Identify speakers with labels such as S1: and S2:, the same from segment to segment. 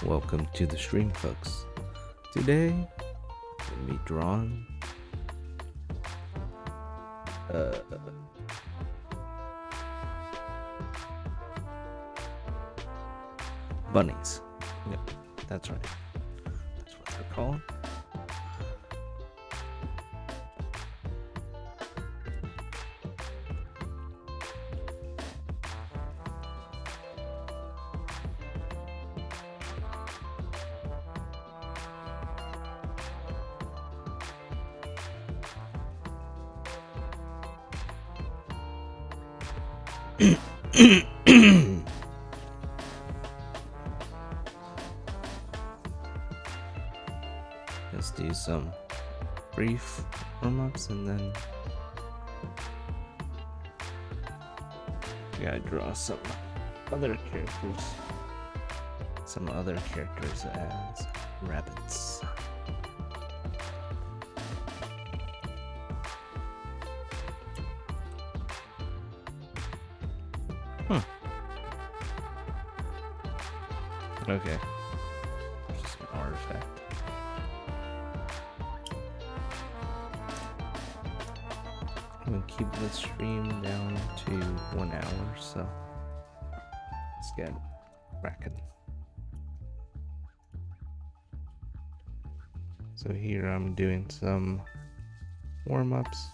S1: Welcome to the stream, folks. Today, we'll be drawing bunnies. Yep, that's right. That's what they're called. Let's do some brief warm-ups and then we gotta draw some other characters. Some other characters as rabbits. Okay. Just an artifact. I'm gonna keep the stream down to 1 hour, so let's get cracking. So here I'm doing some warm-ups.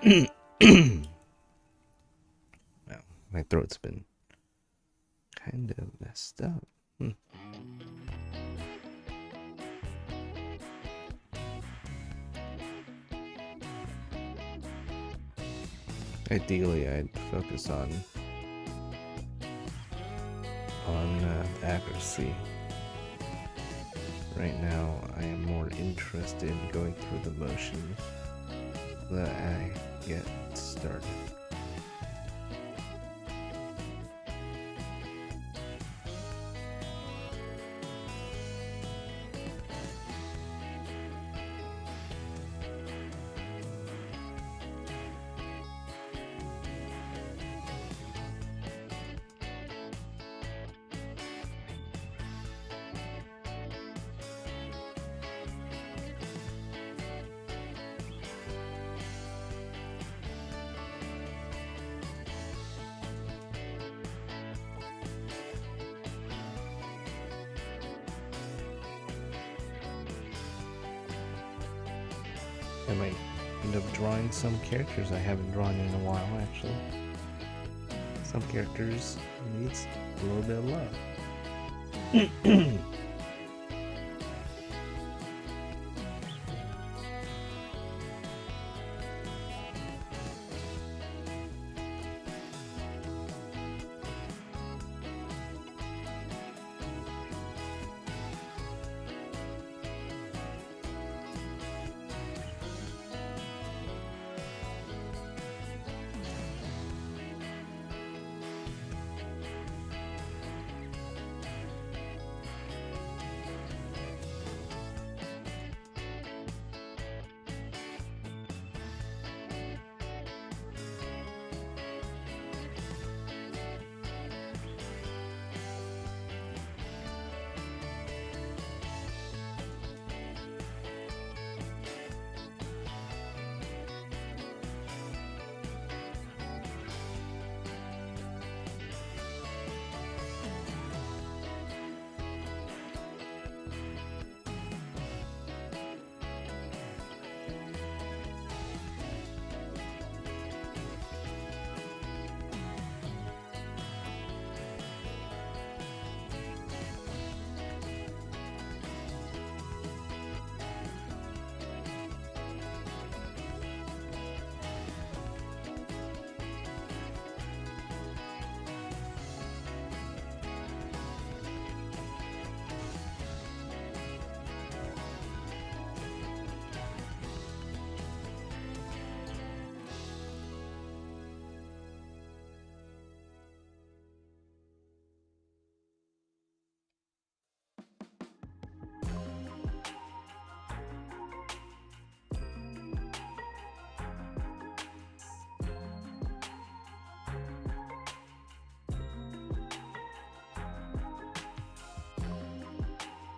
S1: Well, my throat's been kind of messed up. Ideally, I'd focus on accuracy. Right now, I am more interested in going through the motions that I get started. I might end up drawing some characters I haven't drawn in a while, actually. Some characters needs a little bit of love.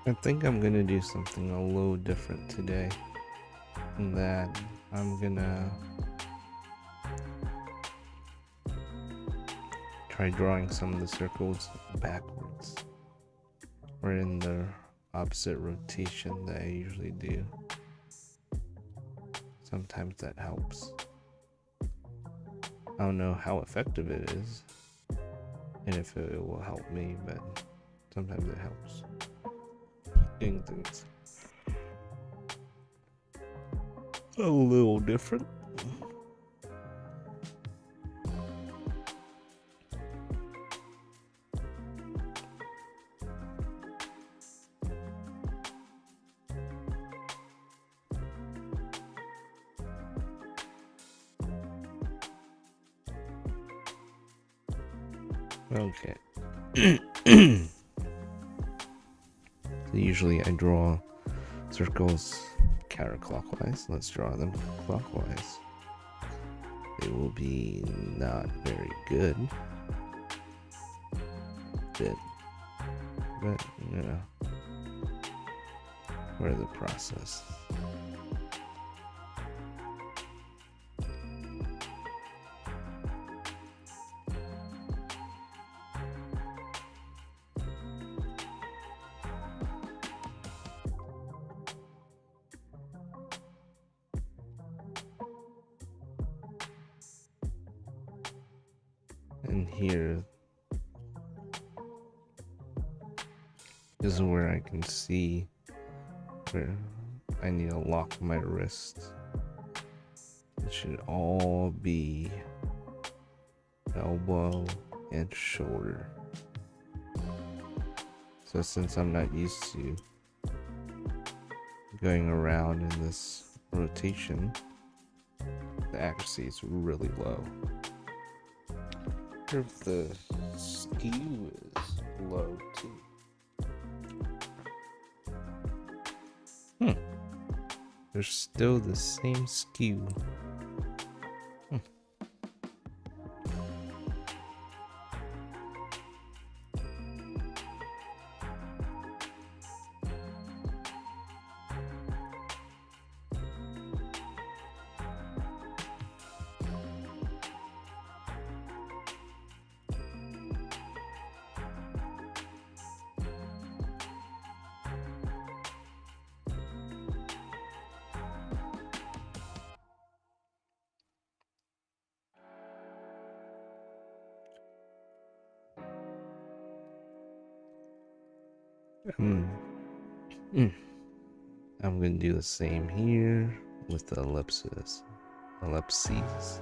S1: I think I'm gonna do something a little different today. In that I'm gonna try drawing some of the circles backwards, or in the opposite rotation that I usually do. Sometimes that helps. I don't know how effective it is and if it will help me, but sometimes it helps doing things a little different. Okay. So usually I draw circles counterclockwise. Let's draw them clockwise. They will be not very good. But you know, part of the process. And here is where I can see where I need to lock my wrist. It should all be elbow and shoulder. So since I'm not used to going around in this rotation, the accuracy is really low. If the skew is low too. There's still the same skew. I'm gonna do the same here with the ellipses. Ellipses.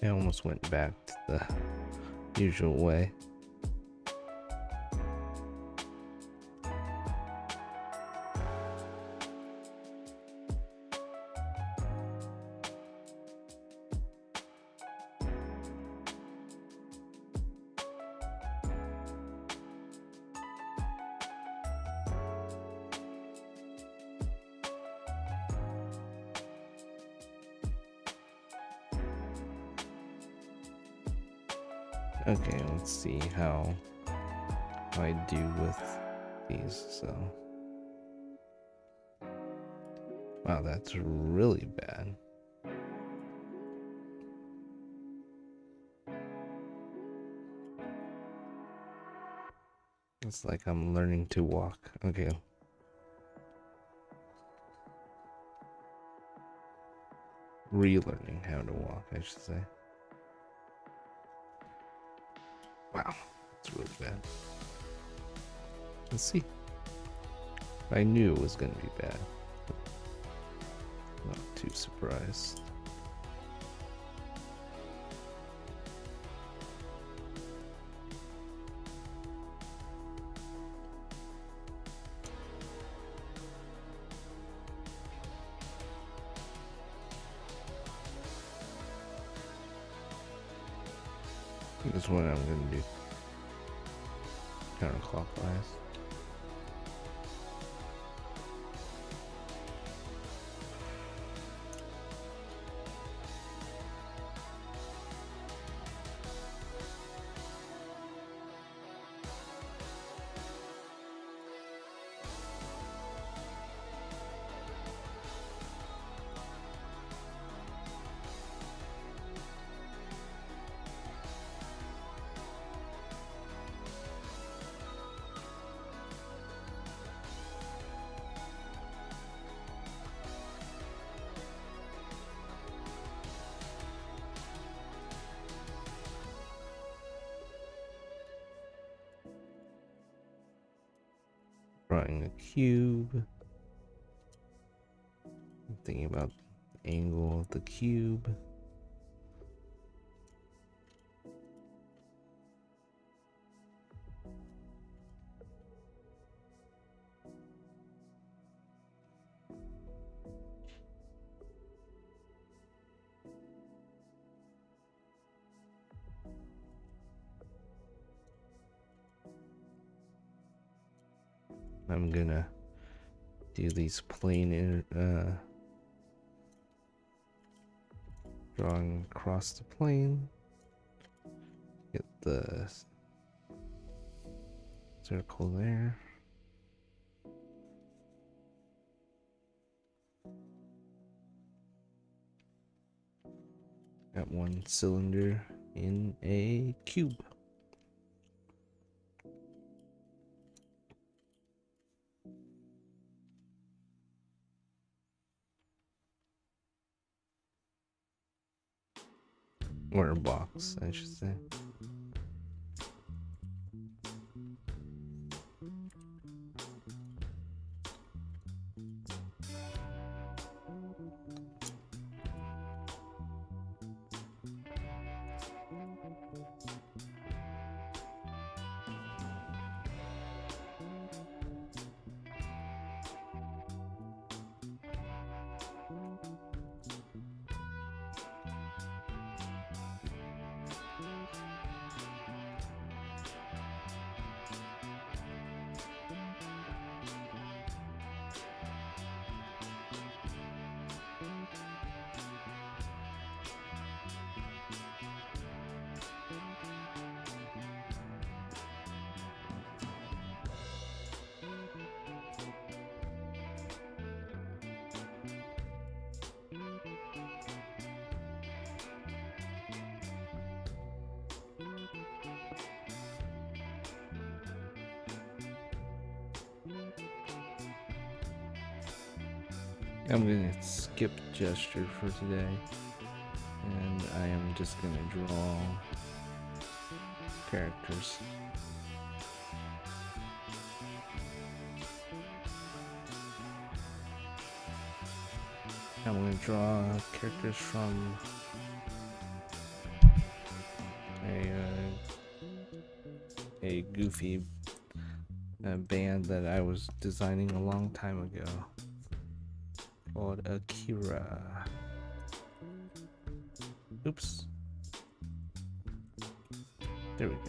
S1: I almost went back to the usual way. Okay, let's see how I do with these. So, wow, that's really bad. It's like I'm learning to walk. Okay. Relearning how to walk, I should say. Wow, that's really bad. Let's see. I knew it was going to be bad. Not too surprised. This one I'm going to do counterclockwise. Drawing a cube. I'm thinking about the angle of the cube. I'm gonna do these plane drawing across the plane. Get the circle there. Got one cylinder in a cube. Or a box, I should say. I'm gonna skip gesture for today, and I am just gonna draw characters. I'm gonna draw characters from a goofy band that I was designing a long time ago called Akira. Oops. There we go.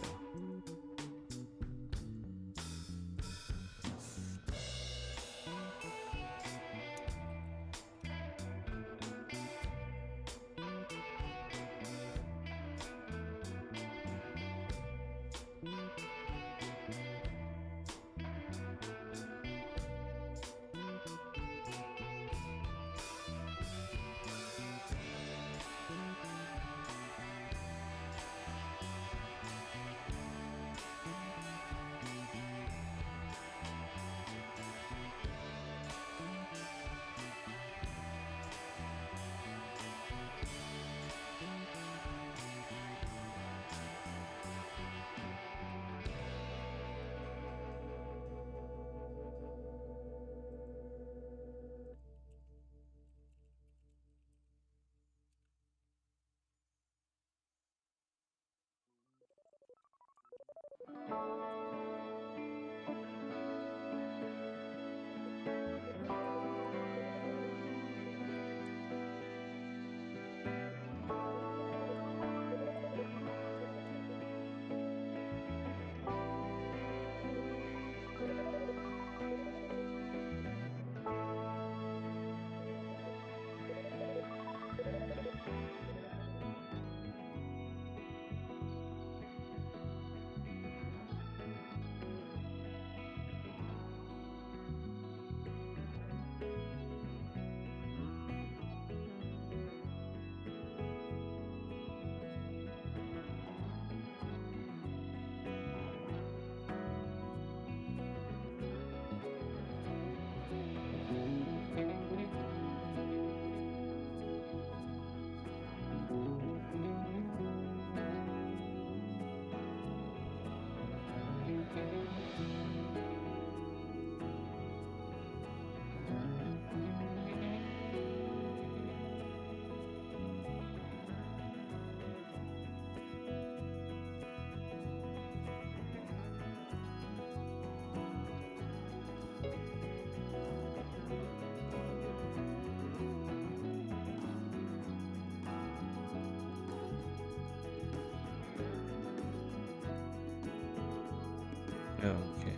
S1: Okay.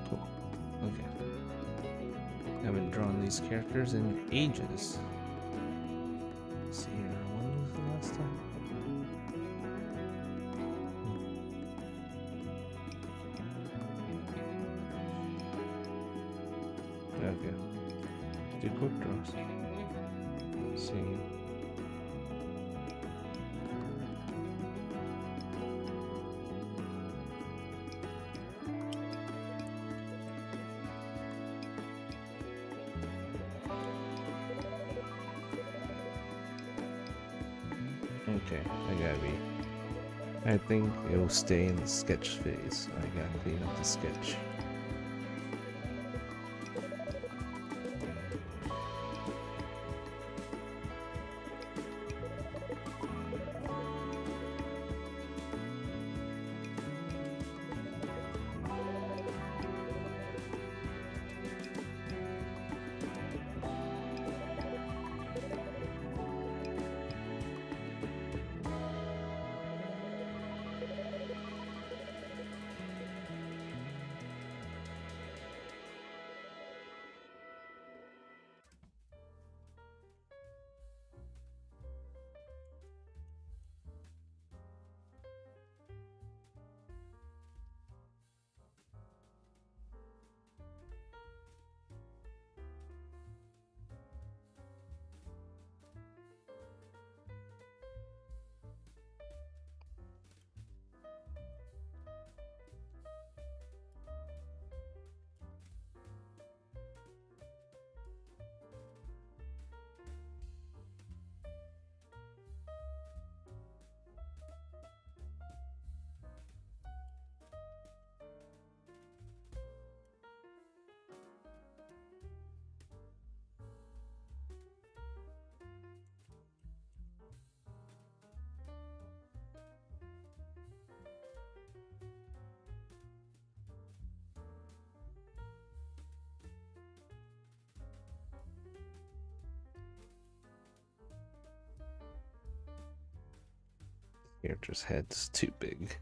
S1: Cool. Okay. Haven't drawn these characters in ages. Let's see here. When was the last time? Okay. Do quick draws. Let's see. Okay, I think it'll stay in the sketch phase. I gotta clean up the sketch. Character's head's too big,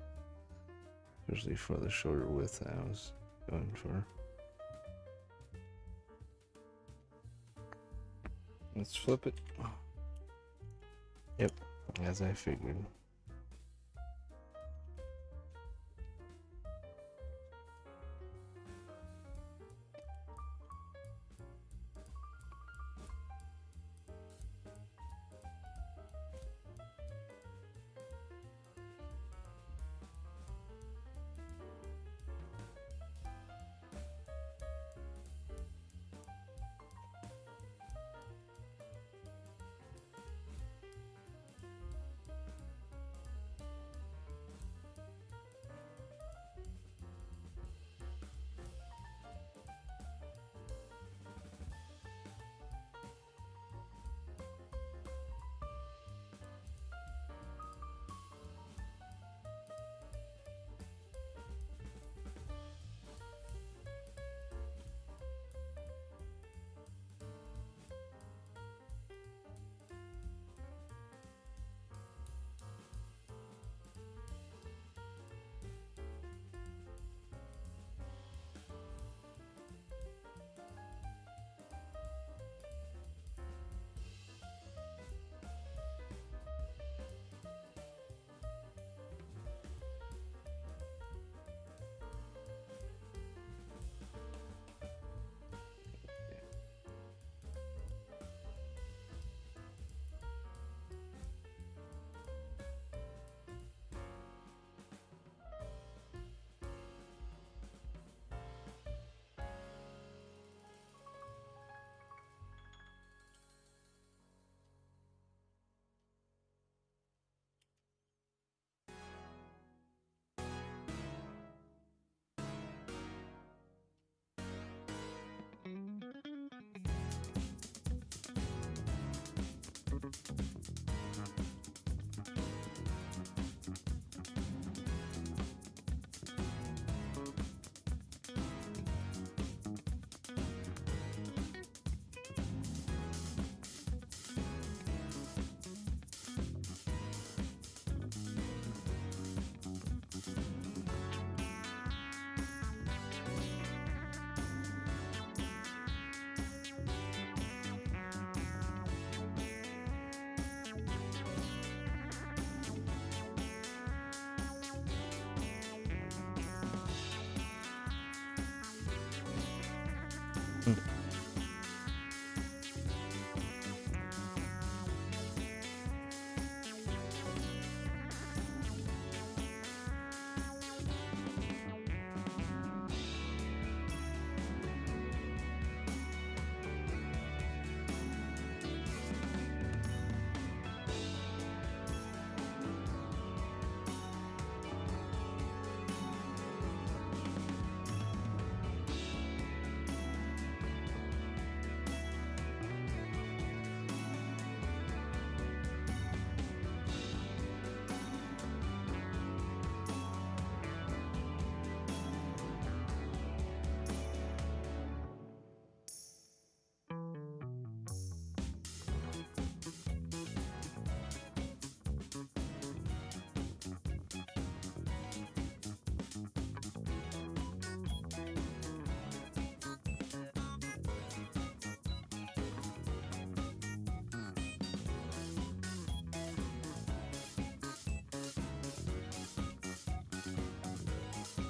S1: especially for the shorter width I was going for. Let's flip it. Yep, as I figured.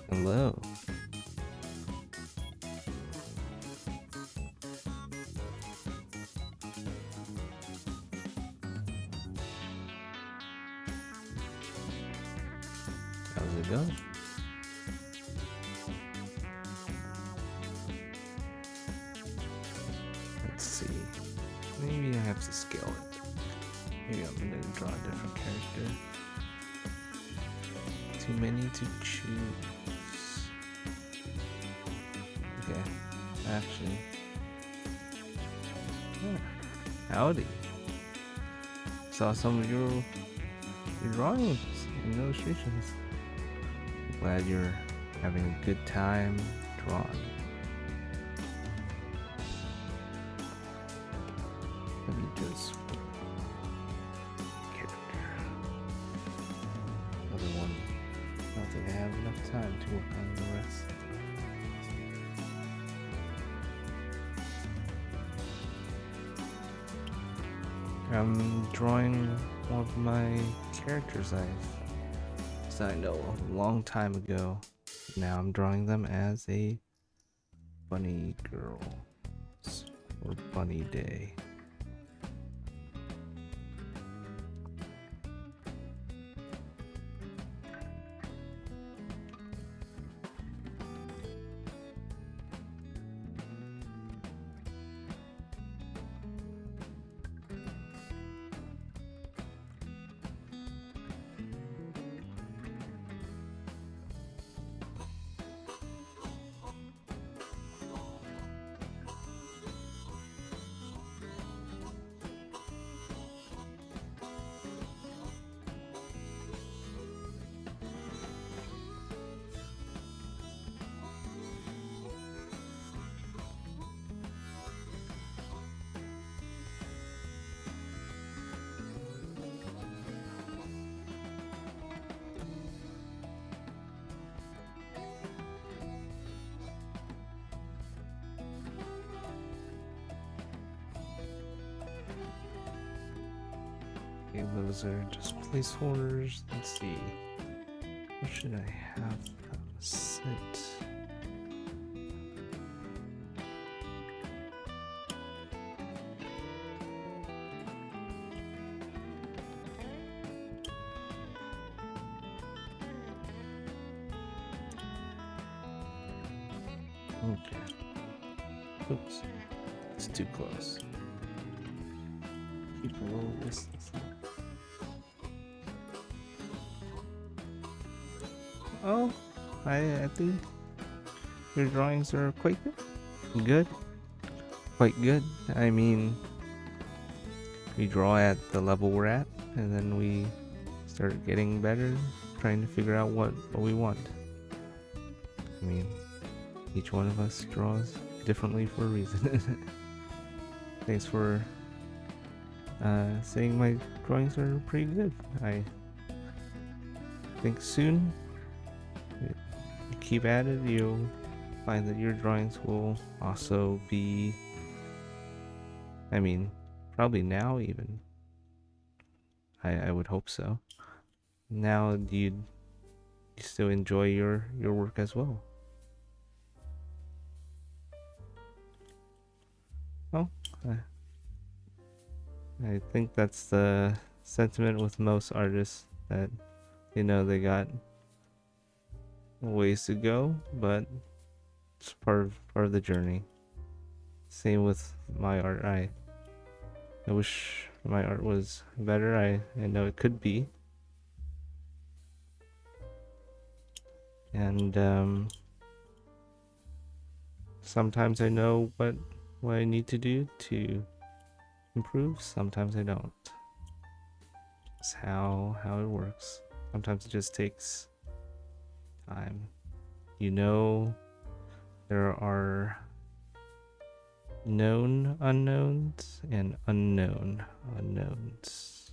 S1: Hello. How's it going? Let's see. Maybe I have to scale it. Maybe I'm gonna draw a different character. Too many to choose. Okay. Actually. Yeah. Howdy. Saw some of your drawings and illustrations. Glad you're having a good time drawing. Let me just character. Another one. Not that I have enough time to work on the rest. I'm drawing one of my characters I've designed a long time ago. Now I'm drawing them as a bunny girl or bunny day. Okay, those are just placeholders. Let's see. What should I have them sit? Okay. Oops. It's too close. Keep a little distance. Oh, I think your drawings are quite good. Quite good. I mean, we draw at the level we're at, and then we start getting better, trying to figure out what we want. I mean, each one of us draws differently for a reason. Thanks for saying my drawings are pretty good. I think soon, you keep at it, you'll find that your drawings will also be, I mean, probably now even. I would hope so. Now, do you still enjoy your work as well? Oh, I think that's the sentiment with most artists, that they know they got ways to go, but it's part of the journey. Same with my art. I wish my art was better. I know it could be. And sometimes I know what I need to do to improve. Sometimes I don't. It's how it works. Sometimes it just takes time. You know, there are known unknowns and unknown unknowns.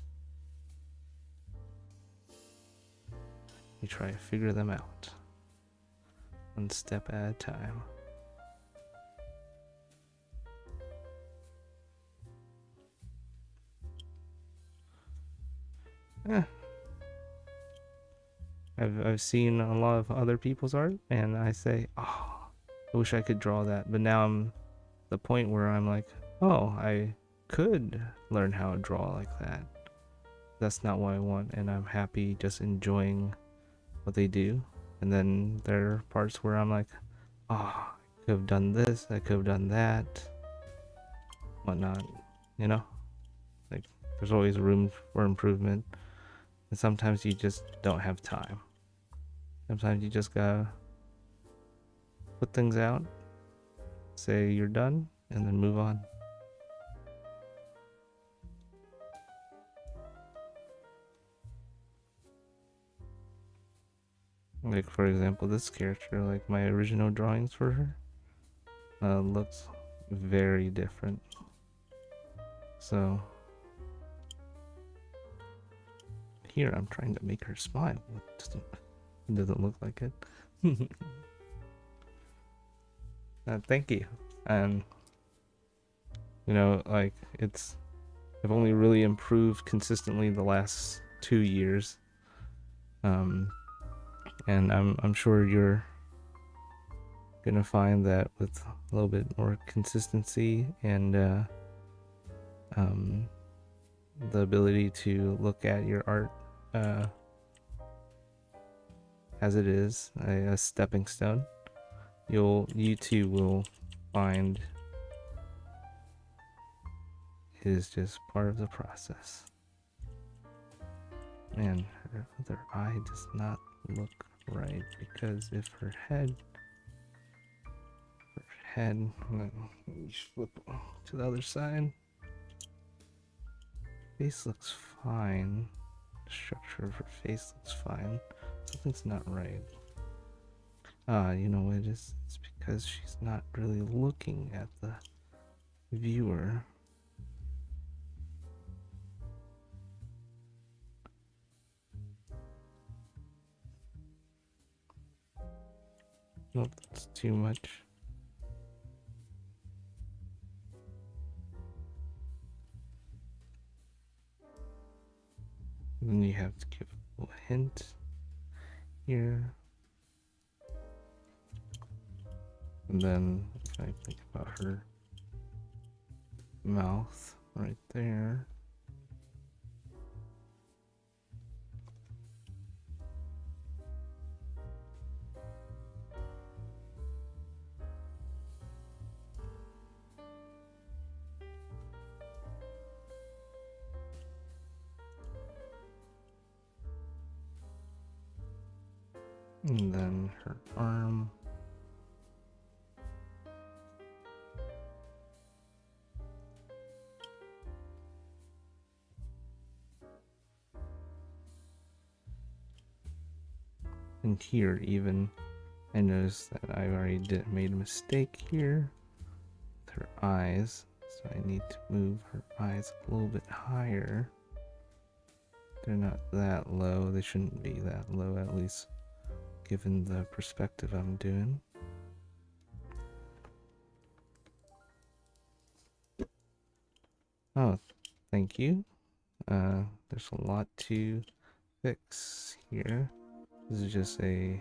S1: You try to figure them out, one step at a time. I've seen a lot of other people's art, and I say, oh, I wish I could draw that. But now I'm the point where I'm like, oh, I could learn how to draw like that. That's not what I want, and I'm happy just enjoying what they do. And then there are parts where I'm like, oh, I could have done this, I could have done that, whatnot. You know, like there's always room for improvement, and sometimes you just don't have time. Sometimes you just gotta put things out, say you're done, and then move on. Like for example, this character, like my original drawings for her, looks very different. So here I'm trying to make her smile. It doesn't look like it. Thank you. And you know, like I've only really improved consistently the last 2 years. And I'm sure you're gonna find that with a little bit more consistency and the ability to look at your art as it is, a stepping stone, you too will find it is just part of the process. Man, her other eye does not look right, because if her head let me flip to the other side, face looks fine, the structure of her face looks fine, something's not right. You know what it is? It's because she's not really looking at the viewer. Nope, that's too much. And then you have to give a little hint here. And then if I think about her mouth right there. And then her arm. And here even, I noticed that I already made a mistake here with her eyes. So I need to move her eyes a little bit higher. They're not that low. They shouldn't be that low, at least given the perspective I'm doing. Oh, thank you. There's a lot to fix here. This is just a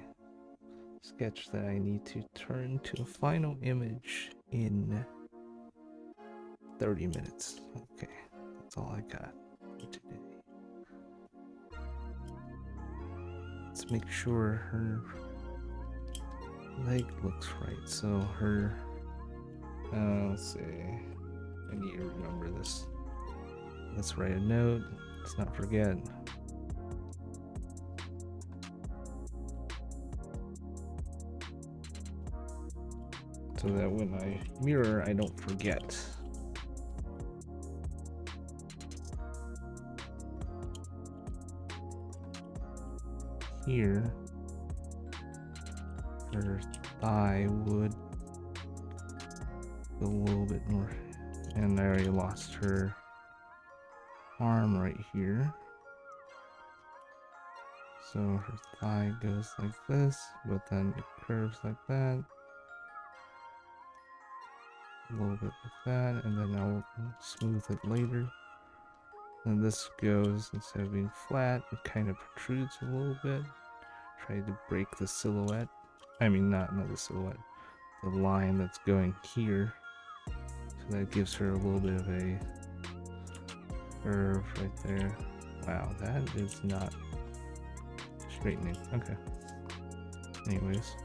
S1: sketch that I need to turn to a final image in 30 minutes. Okay, that's all I got for today. Let's make sure her leg looks right. So her, let's see, I need to remember this. Let's write a note. Let's not forget. So that when I mirror, I don't forget. Here, her thigh would go a little bit more, and I already lost her arm right here. So her thigh goes like this, but then it curves like that. A little bit like that, and then I'll smooth it later. And this goes, instead of being flat, it kind of protrudes a little bit. try to break the silhouette. I mean, not the silhouette, the line that's going here. So that gives her a little bit of a curve right there. Wow, that is not straightening. Okay. Anyways.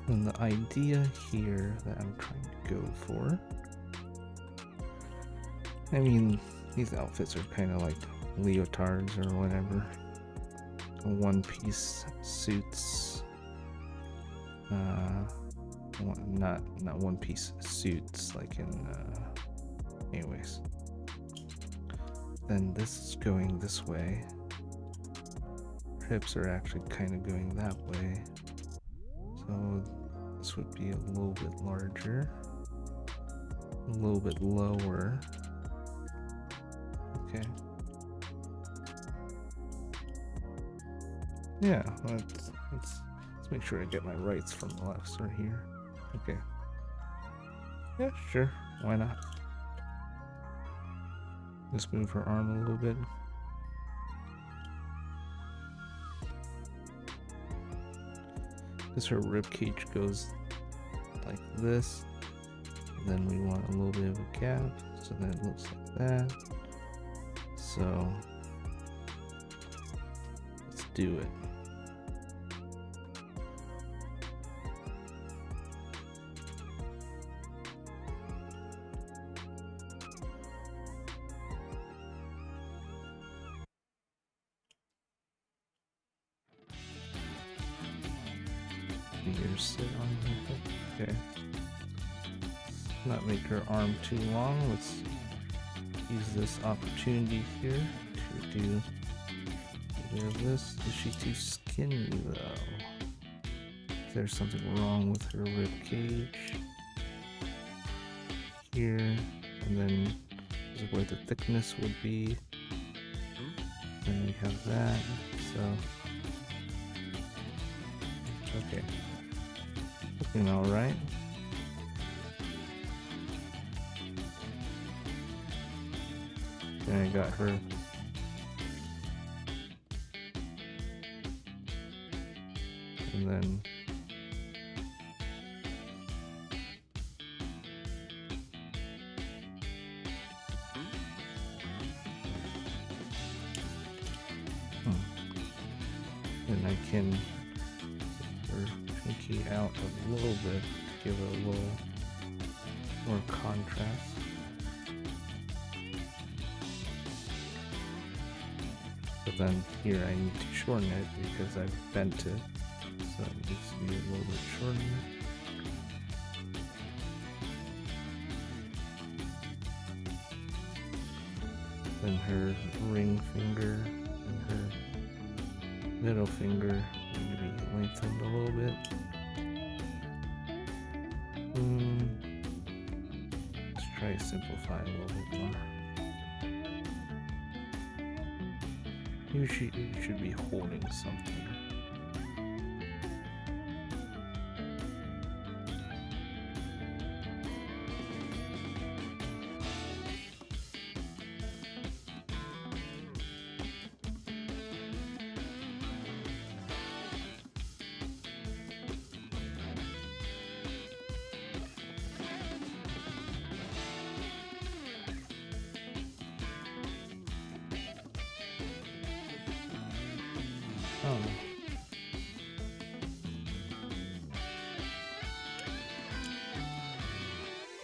S1: And the idea here that I'm trying to go for, I mean, these outfits are kind of like leotards or whatever. One-piece suits. Not one-piece suits like in. Anyways. Then this is going this way. Hips are actually kind of going that way. So this would be a little bit larger, a little bit lower. Okay. Yeah, let's make sure I get my rights from the lefts right here. Okay. Yeah, sure. Why not? Just move her arm a little bit. Because her rib cage goes like this. And then we want a little bit of a gap, so that it looks like that. So let's do it. Fingers sit on her hip. Okay. Not make her arm too long. Let's use this opportunity here to do a bit of this. Is she too skinny though? Is there something wrong with her rib cage? Here, and then this is where the thickness would be. Then we have that. So okay. Looking alright. Then I got her and then and I can pinky out a little bit to give it a little more contrast. But then here I need to shorten it because I've bent it, so it needs to be a little bit shortened. Then her ring finger and her middle finger need to be lengthened a little bit. Let's try to simplify a little bit more. You should be holding something.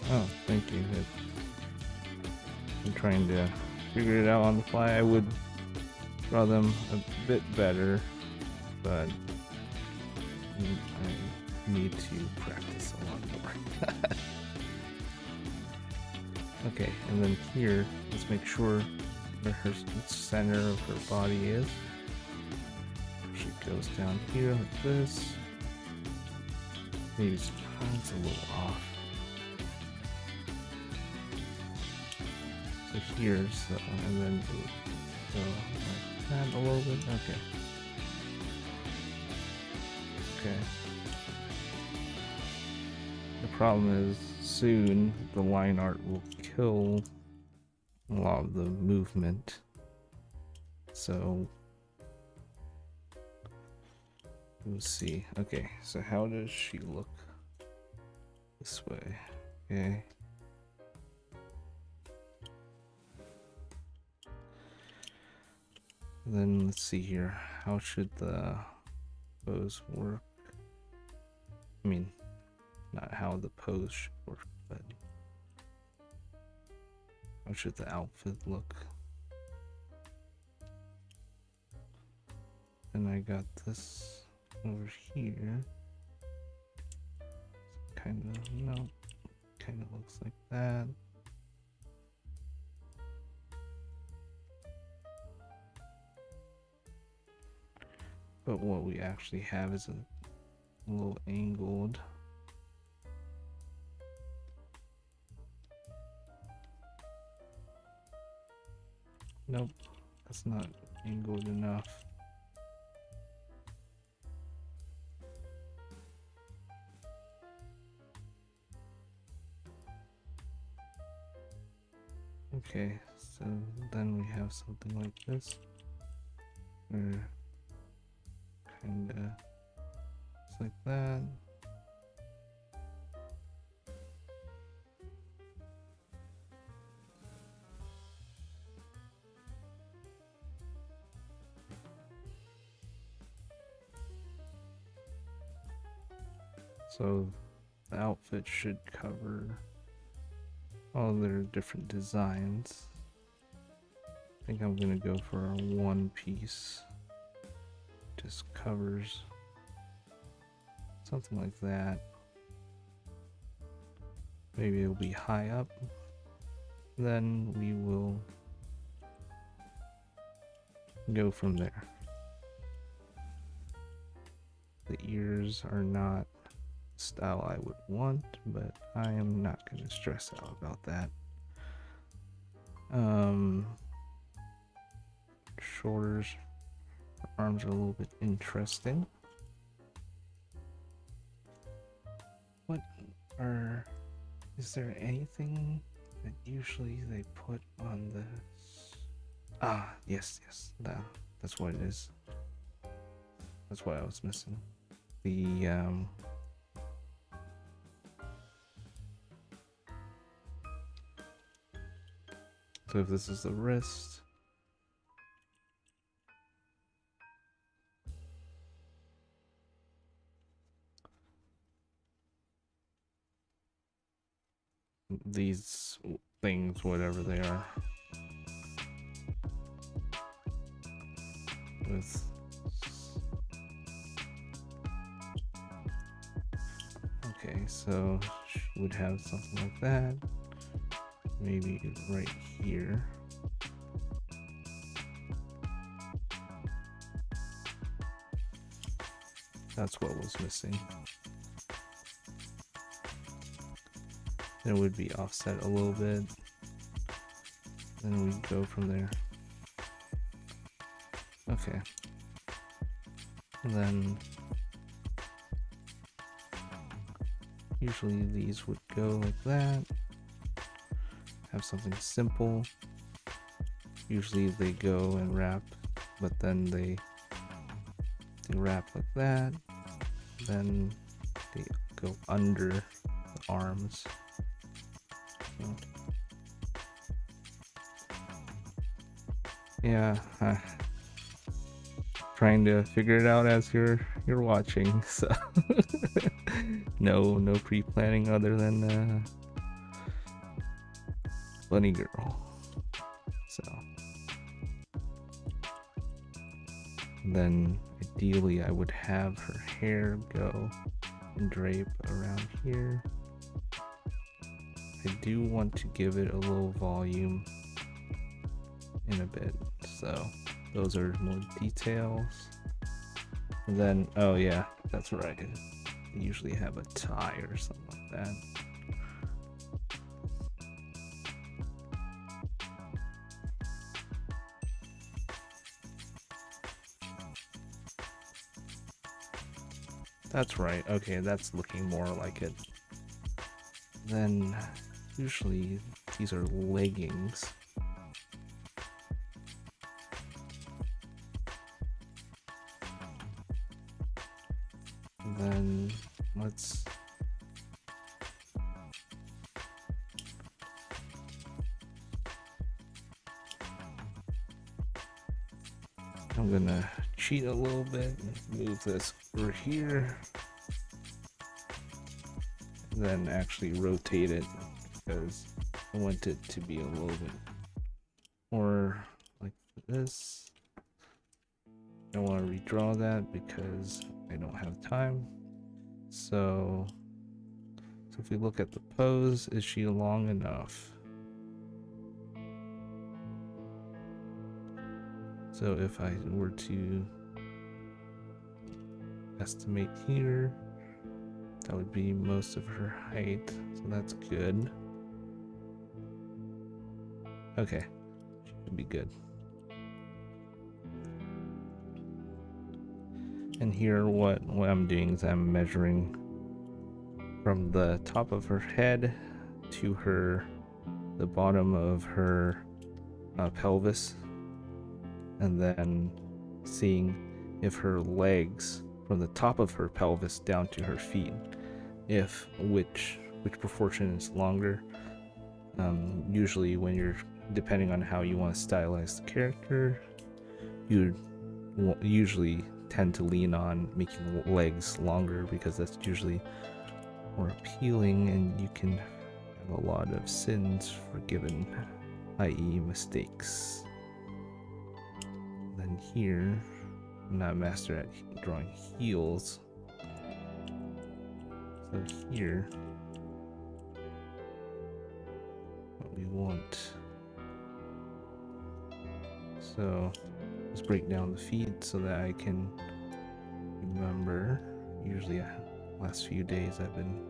S1: Oh, thank you. I'm trying to figure it out on the fly. I would draw them a bit better, but I need to practice a lot more. Okay, and then here, let's make sure where her center of her body is. She goes down here like this. Maybe it's a little off. So here's and then go like that a little bit. Okay. Okay. The problem is soon the line art will kill a lot of the movement. So Let's see. Okay, so how does she look? This way. Okay. Then let's see here. How should the pose work? I mean, not how the pose should work, but how should the outfit look? And I got this over here. Kind of, no, kind of looks like that. But what we actually have is a little angled. Nope, that's not angled enough. Okay, so then we have something like this. Or kinda just like that. So the outfit should cover all their different designs. I think I'm gonna go for a one piece. Just covers something like that. Maybe it'll be high up. Then we will go from there. The ears are not the style I would want, but I am not going to stress out about that. Shoulders, arms are a little bit interesting. Is there anything that usually they put on this? Ah, yes, that's what it is. That's what I was missing. The so if this is the wrist, these things, whatever they are, with okay, so she would have something like that, maybe right here. That's what was missing. It would be offset a little bit. Then we go from there. Okay. And then usually these would go like that. Have something simple. Usually they go and wrap, but then they wrap like that. Then they go under the arms. Yeah, trying to figure it out as you're watching. So no pre-planning other than bunny girl. So then ideally I would have her hair go and drape around here. I do want to give it a little volume in a bit, so those are more details. And then, oh yeah, that's right, they usually have a tie or something like that. That's right, okay, that's looking more like it. Then usually these are leggings. then let's I'm gonna cheat a little bit and move this over here, and then actually rotate it because I want it to be a little bit more like this. I want to redraw that because I don't have time. So if we look at the pose, is she long enough? So if I were to estimate here, that would be most of her height, so that's good. Okay, should be good. And here what I'm doing is I'm measuring from the top of her head to the bottom of her pelvis, and then seeing if her legs from the top of her pelvis down to her feet, if which proportion is longer. Usually when you're, depending on how you want to stylize the character, you usually tend to lean on making legs longer because that's usually more appealing and you can have a lot of sins forgiven, i.e. mistakes. Then here, I'm not a master at drawing heels, so here what we want, so let's break down the feet so that I can remember. Usually last few days I've been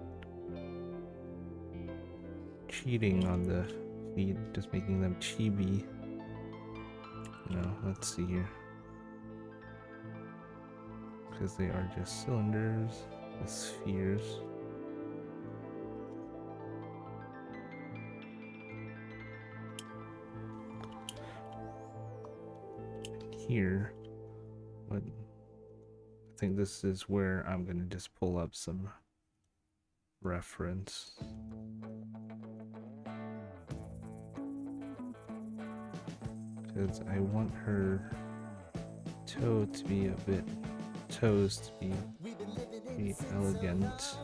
S1: cheating on the feet, just making them chibi. Let's see here, because they are just cylinders with spheres. Here, but I think this is where I'm gonna just pull up some reference. Because I want her toes to be elegant.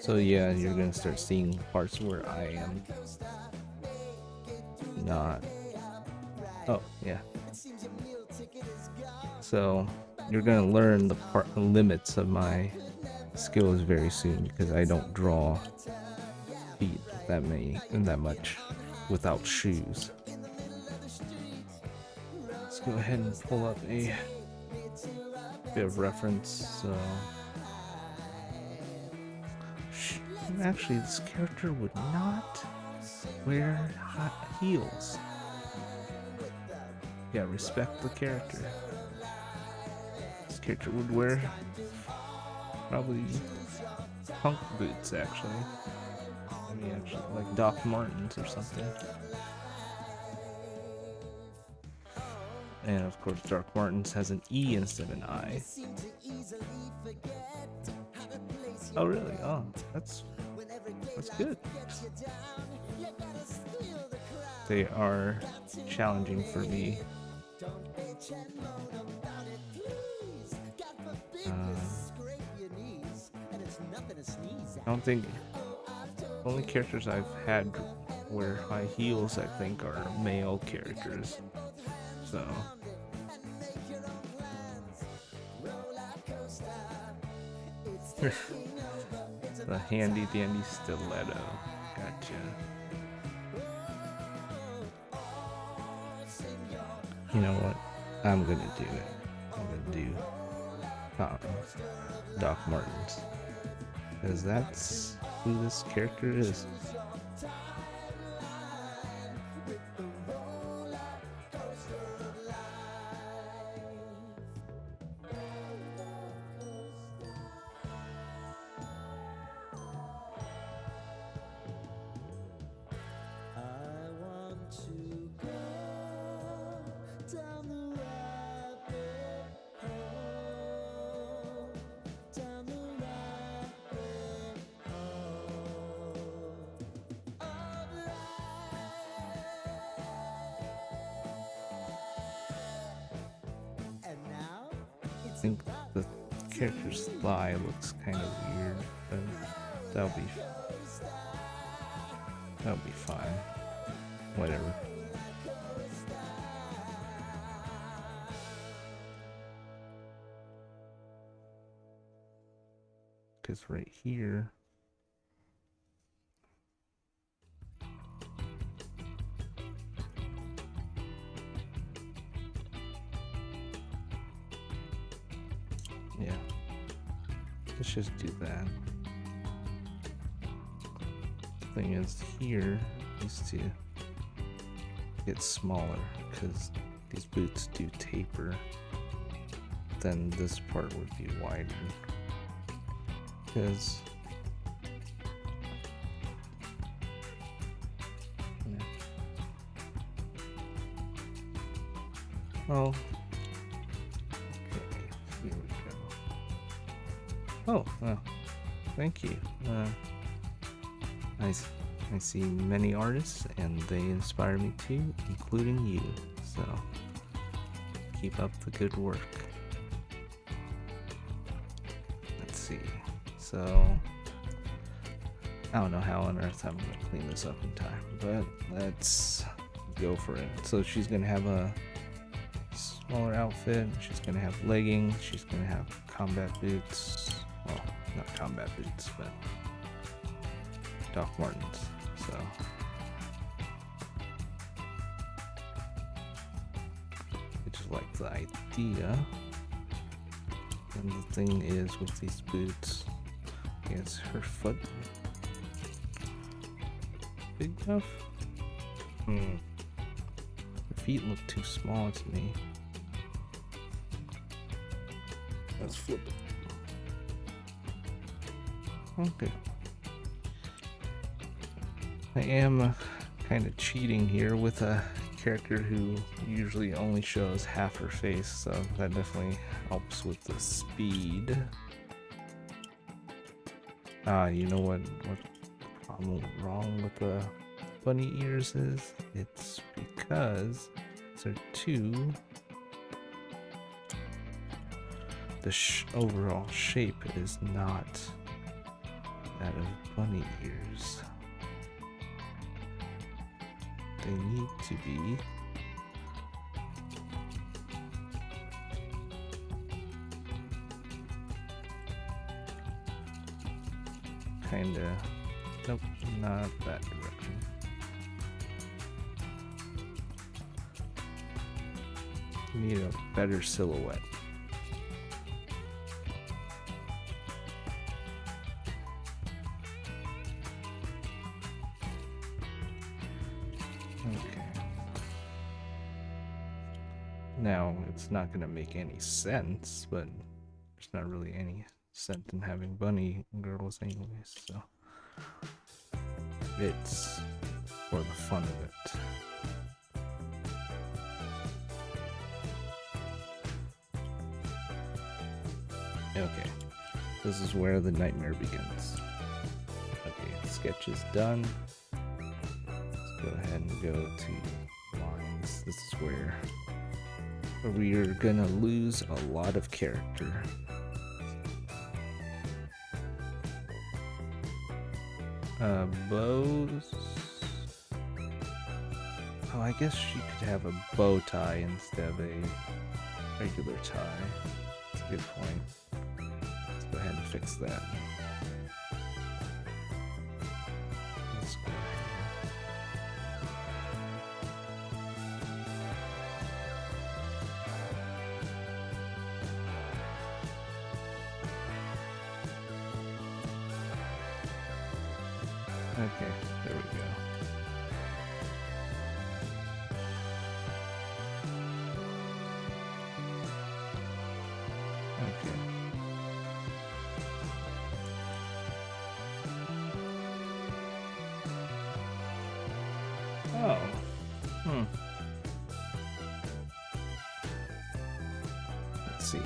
S1: So yeah, you're gonna start seeing parts where I am not. Oh yeah. So you're gonna learn the limits of my skills very soon, because I don't draw feet that much without shoes. Let's go ahead and pull up a bit of reference. So actually, this character would not wear heels. Yeah, respect the character. This character would wear probably punk boots, actually. I mean, actually, like Doc Martens or something. And of course, Doc Martens has an E instead of an I. Oh, really? Oh, that's good. They are challenging for me. I don't think the only characters I've had wear high heels, I think, are male characters. So the handy dandy stiletto. Gotcha. You know what? I'm gonna do it. I'm gonna do Doc Martens, because that's who this character is. think the character's thigh looks kind of weird, but that'll be fine. Whatever. Because right here, yeah, let's just do that. Thing is, here needs to get smaller because these boots do taper. Then this part would be wider. Because yeah. Oh, okay, here we go. Oh, thank you. I see many artists, and they inspire me too, including you. So keep up the good work. Let's see. So I don't know how on earth I'm gonna clean this up in time, but let's go for it. So she's gonna have a smaller outfit. She's gonna have leggings. She's gonna have combat boots. Well, not combat boots, but Doc Martens. So I just like the idea. And the thing is with these boots, is her foot big enough? Her feet look too small to me. Let's flip it. Okay. I am kind of cheating here with a character who usually only shows half her face, so that definitely helps with the speed. You know what problem wrong with the bunny ears is? It's because they're too... The overall shape is not that of bunny ears. They need to be kinda, nope, not that direction. Need a better silhouette. Now, it's not going to make any sense, but there's not really any sense in having bunny girls anyways, so it's for the fun of it. Okay, this is where the nightmare begins. Okay, sketch is done. Let's go ahead and go to lines. This is where we're gonna lose a lot of character. Bows. Oh, I guess she could have a bow tie instead of a regular tie. That's a good point. Let's go ahead and fix that. Let's go. Okay, there we go. Okay. Oh. Let's see.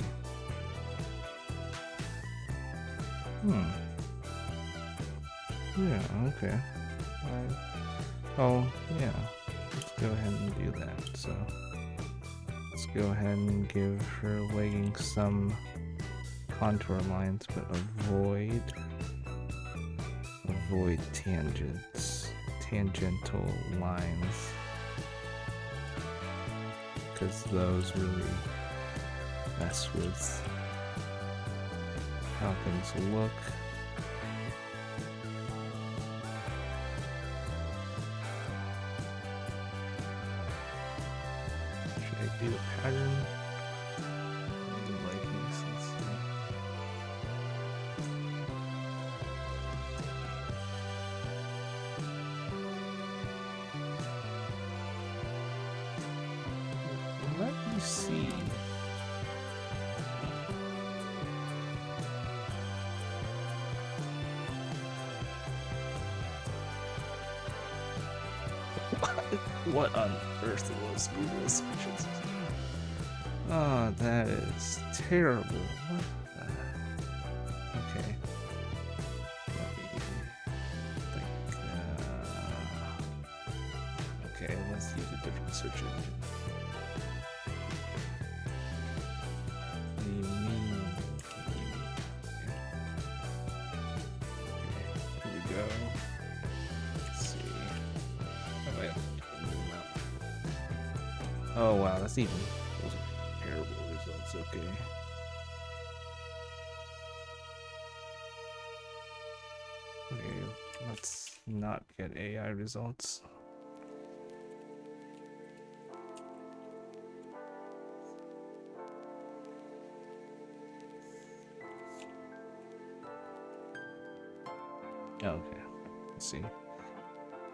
S1: Yeah, okay. Oh, yeah. Let's go ahead and do that. So, let's go ahead and give her leggings some contour lines, but avoid tangential lines, because those really mess with how things look. Should I do a pattern? Leggings, let's see. Let me see. What on earth was Google's efficiency? Oh, that is terrible. What the? Okay. Let me think. Okay, let's use a different search engine. What do you mean? Okay, here we go. Let's see. Oh, wait. Oh wow, that's even. Those are terrible results. Okay. Okay, let's not get AI results. Okay, let's see.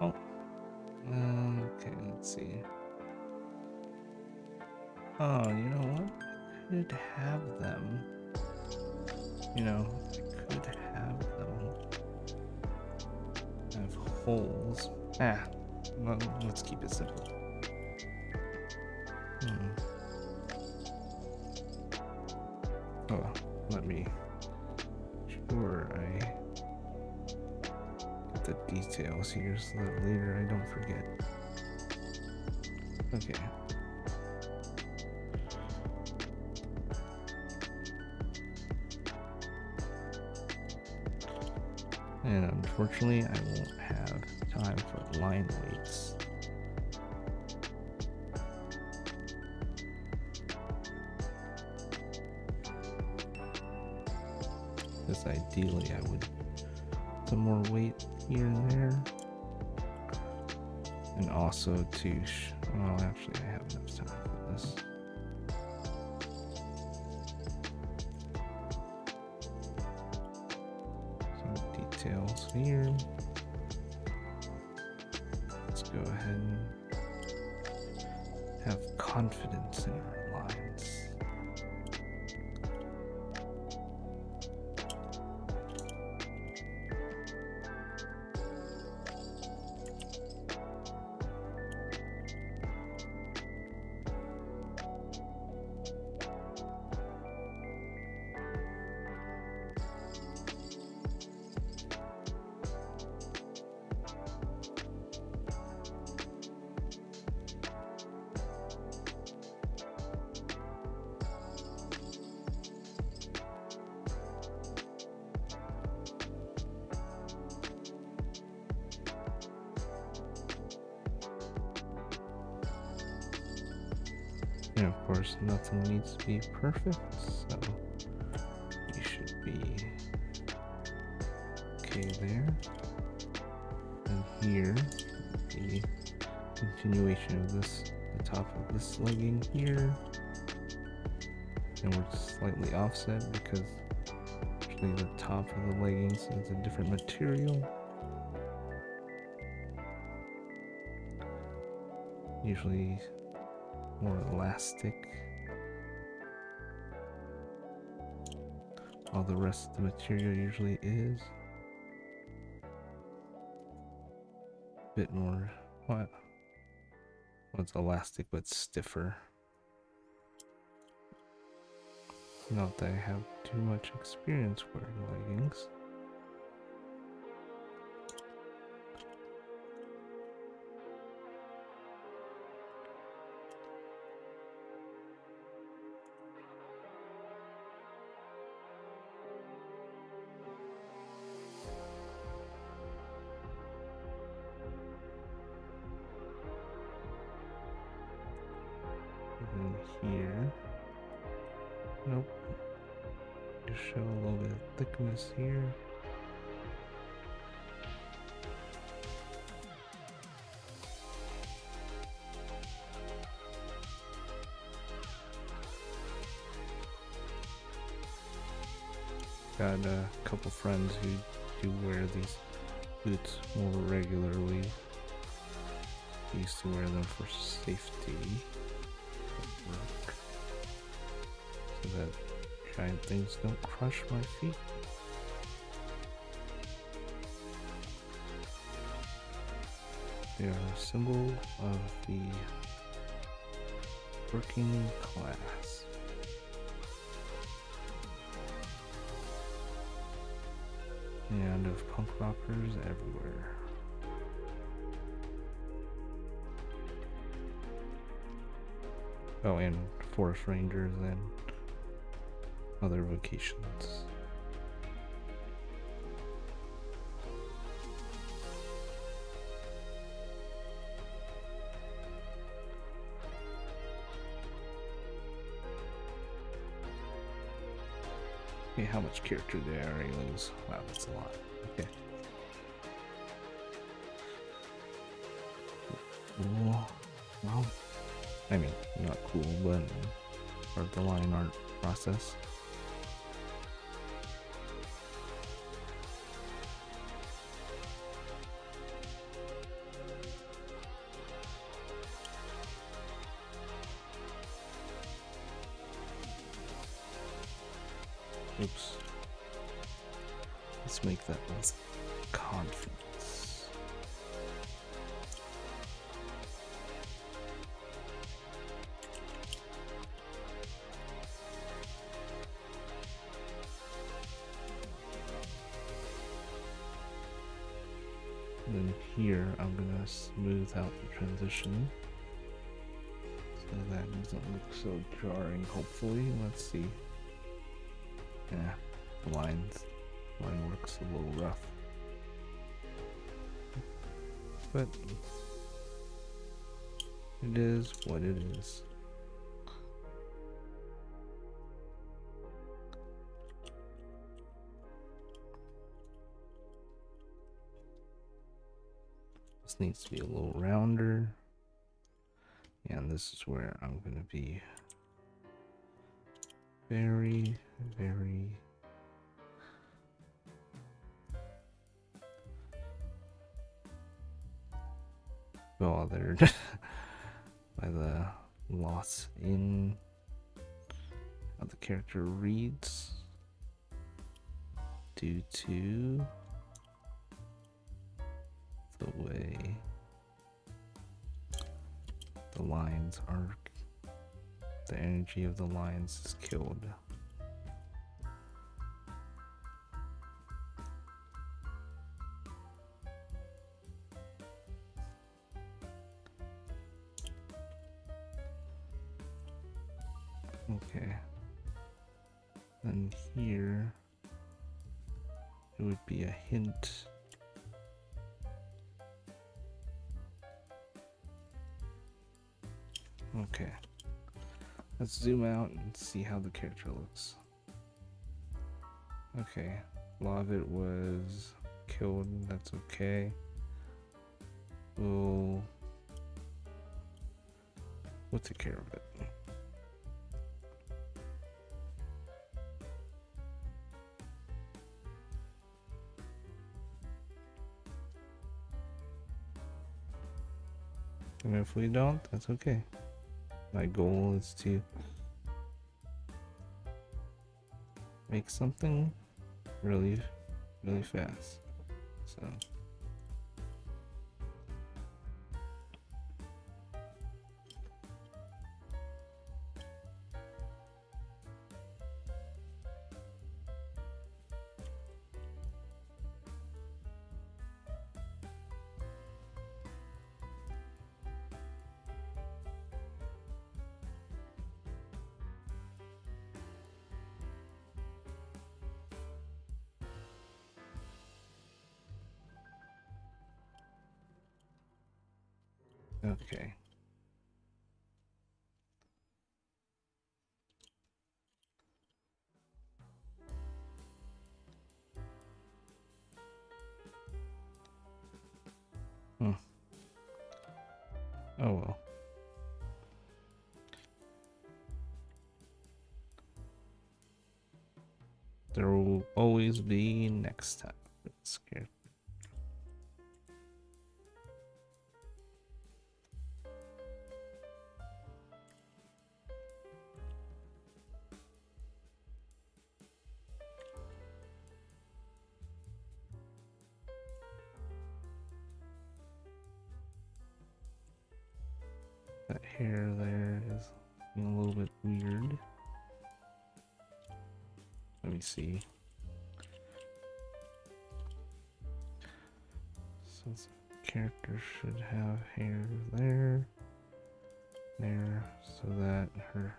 S1: Oh, okay, let's see. Oh, you know what? I could have them. You know, I could have them have holes. Well, let's keep it simple. Oh, well, let me. Sure, I get the details here so that later I don't forget. Okay. And unfortunately, I won't have time for line weights. Because ideally, I would put some more weight here and there. And also to, well, actually, I have enough time for this. Details here. Let's go ahead and have confidence in our lines. And of course, nothing needs to be perfect, so you should be okay there. And here, the continuation of this, the top of this legging here, and we're slightly offset because actually the top of the leggings is a different material. Usually more elastic, while the rest of the material usually is a bit more, well, it's elastic but stiffer. Not that I have too much experience wearing leggings. to show a little bit of thickness here. Got a couple friends who do wear these boots more regularly. Used to wear them for safety at work, so that giant things don't crush my feet. They are a symbol of the working class. And of punk rockers everywhere. Oh, and forest rangers and other vocations. Okay, how much character did I already lose? Wow, that's a lot. Okay. Cool. Well, I mean, not cool, but part of the line art process. Oops. Let's make that with confidence. And then here, I'm gonna smooth out the transition so that it doesn't look so jarring, hopefully. Let's see. Yeah, the line work's a little rough. But it is what it is. This needs to be a little rounder. And this is where I'm going to be very, very bothered by the loss in how the character reads due to the way the lines are, the energy of the lines is killed. Okay. And here it would be a hint. Okay. Let's zoom out and see how the character looks. Okay. A lot of it was killed. That's okay. We'll take care of it. And if we don't, that's okay. My goal is to make something really, really fast. So. Okay. Oh well. There will always be next time. Scared. That hair there is being a little bit weird. Let me see. So the character should have hair there, so that her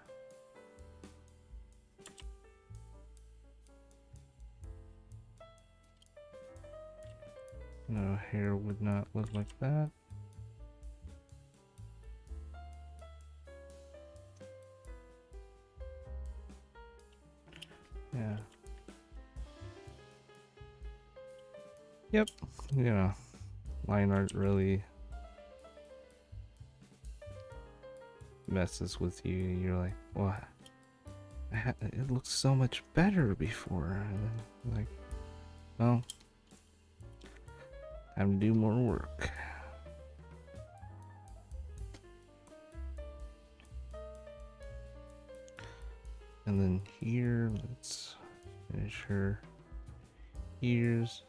S1: hair would not look like that. Yeah. Yep. You know, line art really messes with you. You're like, what? It looks so much better before. And then, like, well, time to do more work. And then here, let's finish her ears.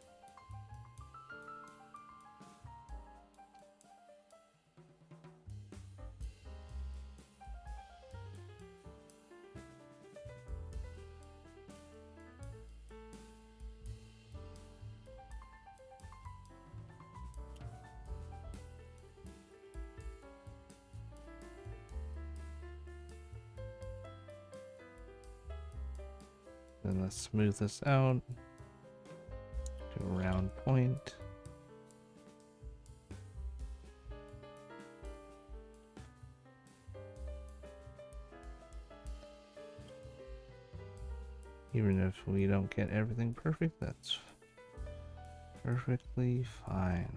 S1: Then let's smooth this out to a round point. Even if we don't get everything perfect, that's perfectly fine.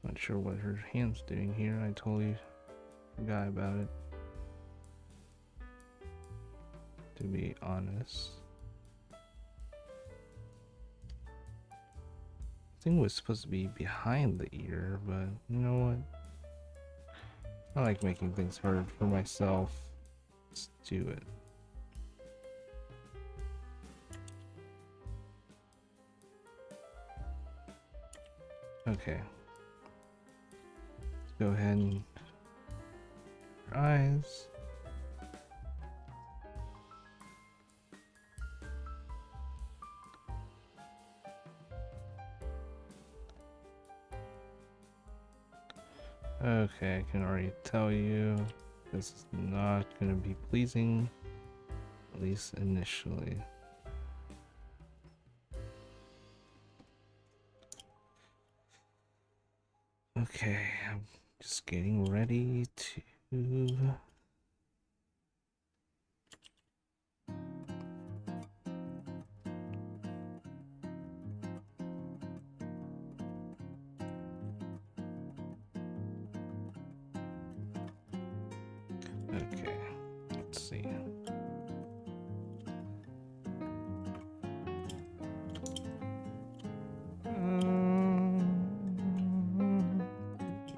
S1: Not sure what her hand's doing here. I totally forgot about it, to be honest. I think it was supposed to be behind the ear, but you know what? I like making things hard for myself. Let's do it. Okay. Let's go ahead and her eyes. Okay, I can already tell you this is not going to be pleasing, at least initially. Okay, I'm just getting ready to... Okay, let's see.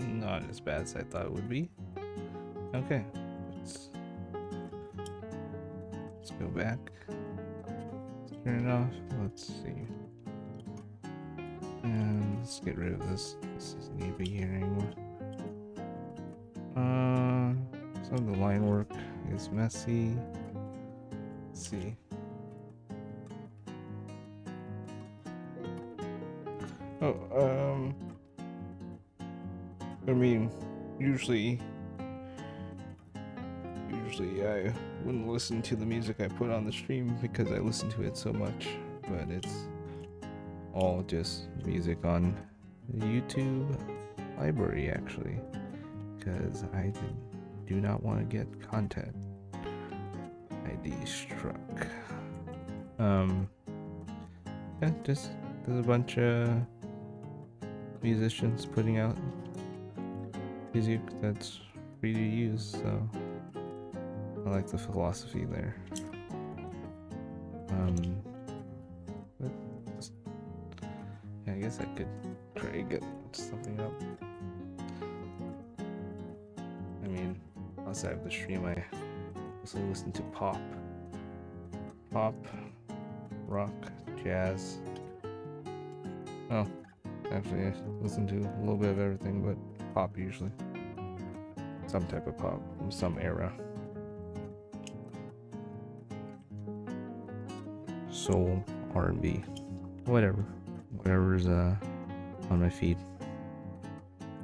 S1: Not as bad as I thought it would be. Okay, let's go back. Let's turn it off. Let's see. And let's get rid of this. This doesn't need to be here anymore. Some of the line work is messy. Let's see. Oh, I mean, usually I wouldn't listen to the music I put on the stream because I listen to it so much, but it's all just music on YouTube library actually, because I do not want to get content ID struck. Yeah, just there's a bunch of musicians putting out music that's free to use, so I like the philosophy there. But just, yeah, I guess I could try to get something up. I mean, outside of the stream, I also listen to pop, rock, jazz. Oh, actually, I listen to a little bit of everything, but pop usually. Some type of pop from some era. Soul, R&B, whatever's on my feed.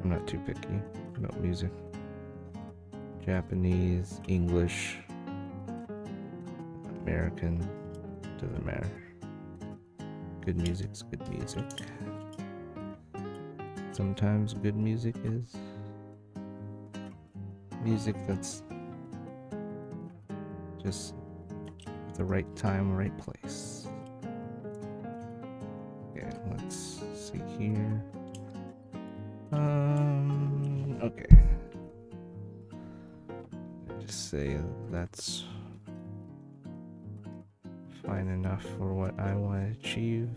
S1: I'm not too picky about music. Japanese, English, American, doesn't matter. Good music's good music. Sometimes good music is music that's just at the right time, right place. Okay, let's see here. Okay. Just say that's fine enough for what I want to achieve.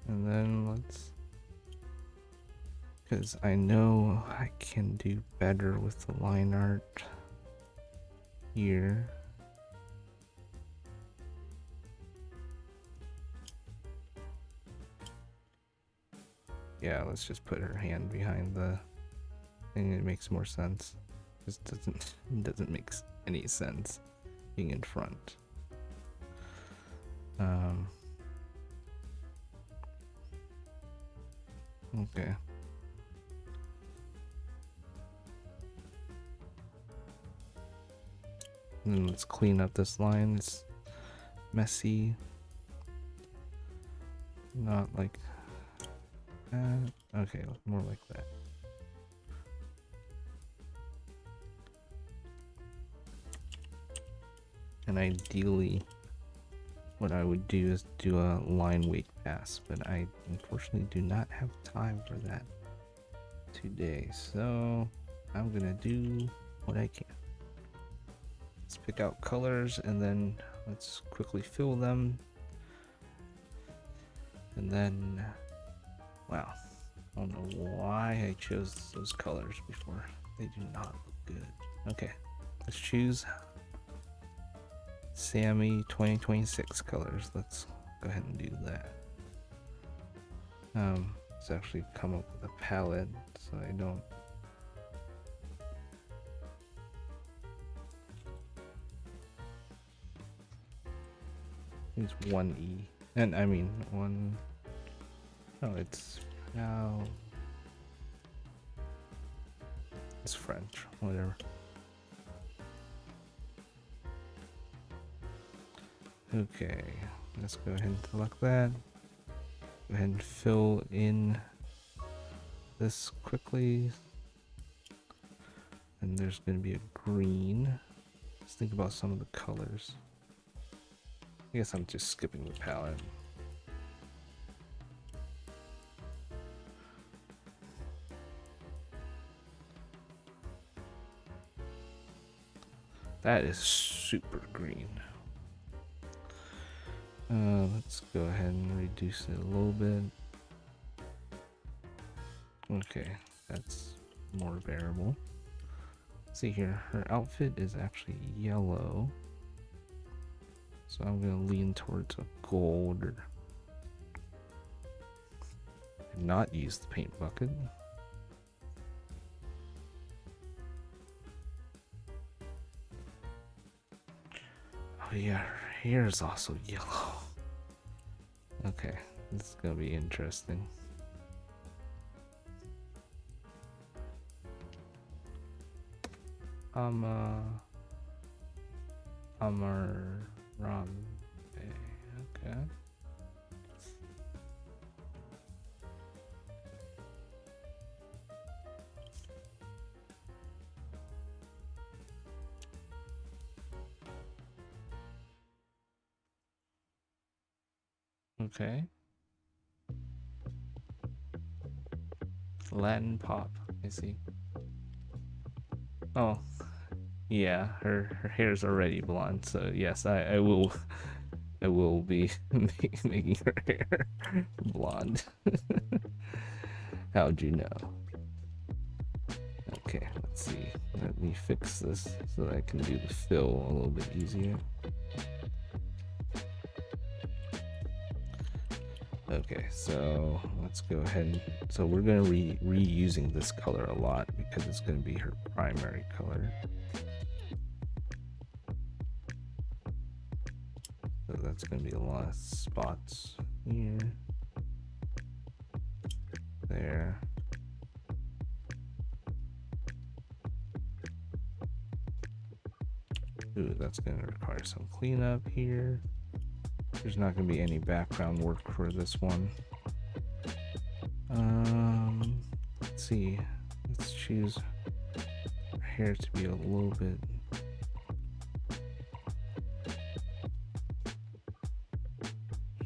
S1: And then let's, because I know I can do better with the line art here. Yeah, let's just put her hand behind the thing. It makes more sense. Just doesn't make any sense being in front. Okay. And then let's clean up this line. It's messy. Not like that. Okay, more like that. And ideally, what I would do is do a line weight pass, but I unfortunately do not have time for that today. So I'm gonna do what I can. Let's pick out colors and then let's quickly fill them. And then, wow, I don't know why I chose those colors before. They do not look good. Okay, let's choose Sammy 2026 colors. Let's go ahead and do that. Let's actually come up with a palette so I don't use 1E. And I mean one. Oh, it's now. It's French, whatever. Okay, let's go ahead and select that. Go ahead and fill in this quickly. And there's going to be a green. Let's think about some of the colors. I guess I'm just skipping the palette. That is super green. Let's go ahead and reduce it a little bit. Okay, that's more bearable. Let's see here, her outfit is actually yellow. So I'm gonna lean towards a gold or not use the paint bucket. Oh yeah, her hair is also yellow. Okay, this is gonna be interesting. Amarambe. Okay. Okay. Latin pop. I see. Oh, yeah. Her hair's already blonde, so yes, I will. I will be making her hair blonde. How'd you know? Okay, let's see. Let me fix this so that I can do the fill a little bit easier. Okay, so let's go ahead and so we're gonna reusing this color a lot because it's gonna be her primary color. So that's gonna be a lot of spots here, there. Ooh, that's gonna require some cleanup here. There's not gonna be any background work for this one. Let's see. Let's choose her hair to be a little bit.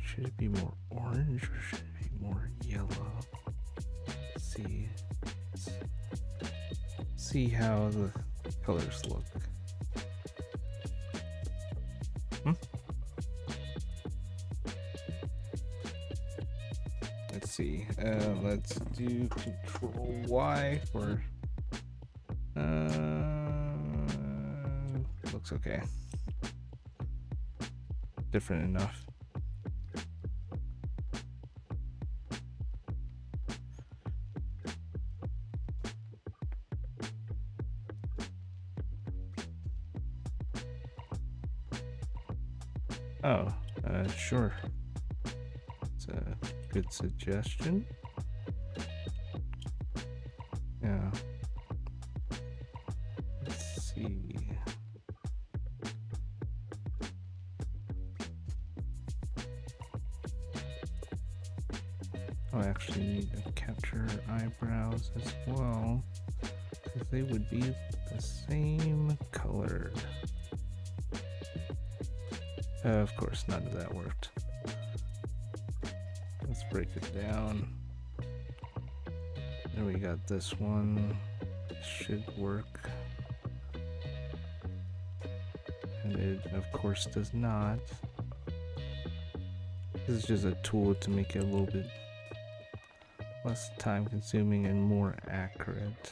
S1: Should it be more orange or should it be more yellow? Let's see. Let's see how the colors look. Let's see. Let's do Control Y for. Looks okay. Different enough. Oh, sure. It's a good suggestion. Yeah. Let's see. Oh, I actually need to capture eyebrows as well, because they would be the same color. Of course, none of that worked. Let's break it down. Then we got this one. Should work. And it, of course, does not. This is just a tool to make it a little bit less time consuming and more accurate.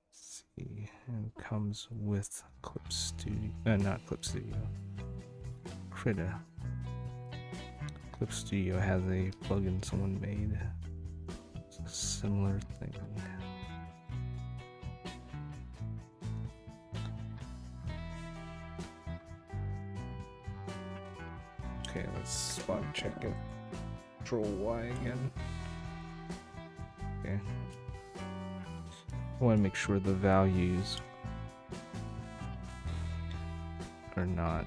S1: Let's see. And it comes with Clip Studio. Not Clip Studio. Krita. Clip Studio has a plugin someone made. It's a similar thing. Okay, let's spot check it. Control Y again. Okay. I want to make sure the values are not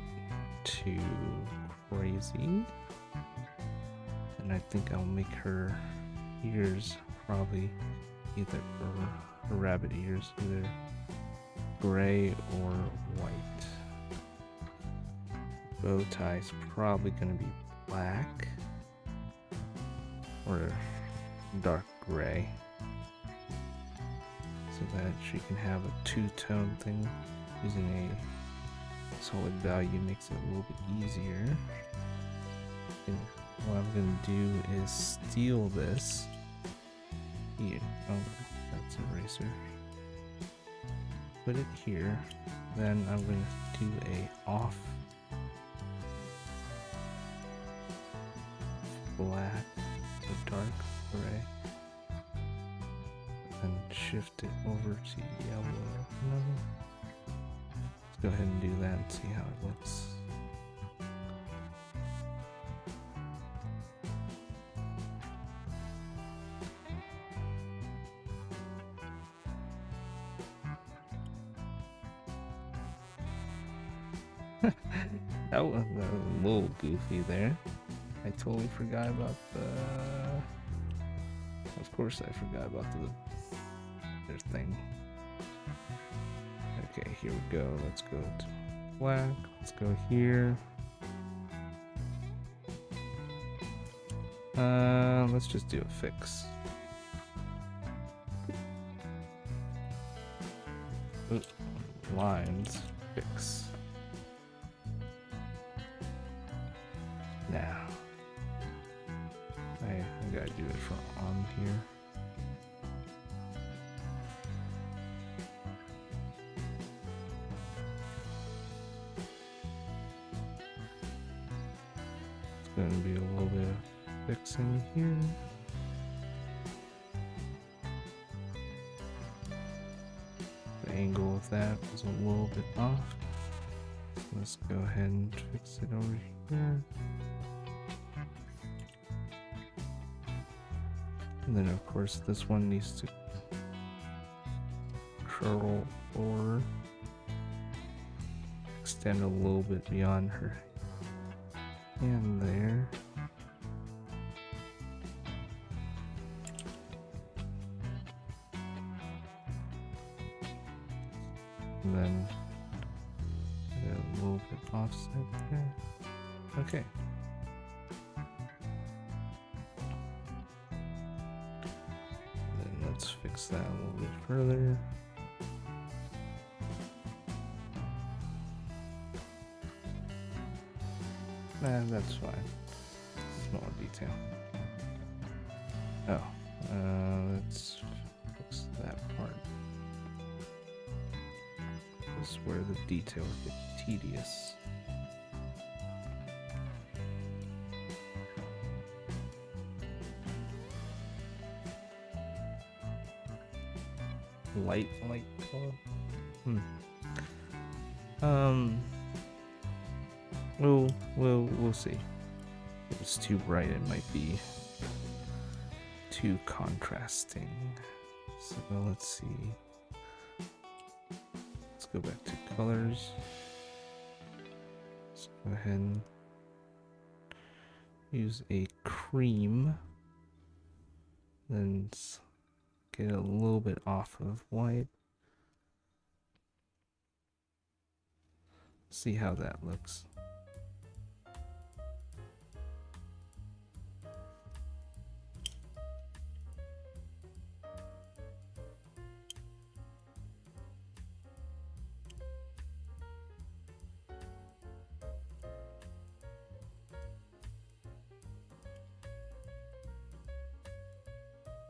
S1: too crazy. And I think I'll make her ears probably either her rabbit ears either gray or white. Bow tie's probably gonna be black or dark gray, so that she can have a two-tone thing. Using a solid value makes it a little bit easier. And what I'm gonna do is steal this here. Oh, that's eraser. Put it here. Then I'm gonna do a off black, a dark gray, and shift it over to yellow. Let's go ahead and do that and see how it looks. That was a little goofy there. I totally forgot about the. Of course, I forgot about their thing. Okay, here we go. Let's go to black. Let's go here. Let's just do a fix. Ooh, lines fix. Now, I gotta do it from on here. It's gonna be a little bit of fixing here. The angle of that is a little bit off. So let's go ahead and fix it over here. And then of course this one needs to curl or extend a little bit beyond her hand there. And then a little bit offset there. Okay. Let's fix that a little bit further. Nah, that's fine. Small detail. Oh, let's fix that part. This is where the details get tedious. Light color. We'll see. If it's too bright, it might be too contrasting. So let's see. Let's go back to colors. Let's go ahead and use a cream. Then get a little bit off of white. See how that looks.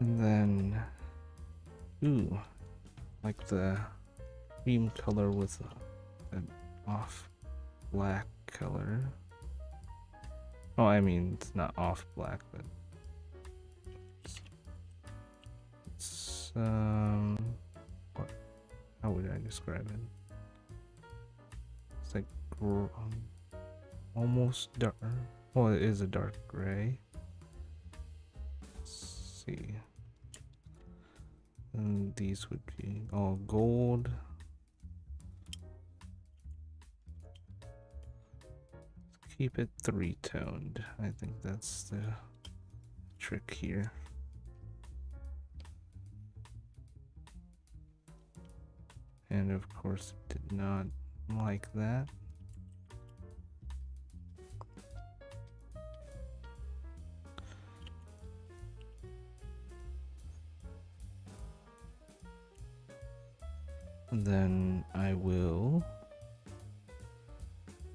S1: And then, ooh, like the cream color with an off black color. Oh, I mean, it's not off black, but it's what? How would I describe it? It's like almost dark. Well, it is a dark gray. Let's see. And these would be all gold. Let's keep it three-toned. I think that's the trick here. And of course, it did not like that. Then I will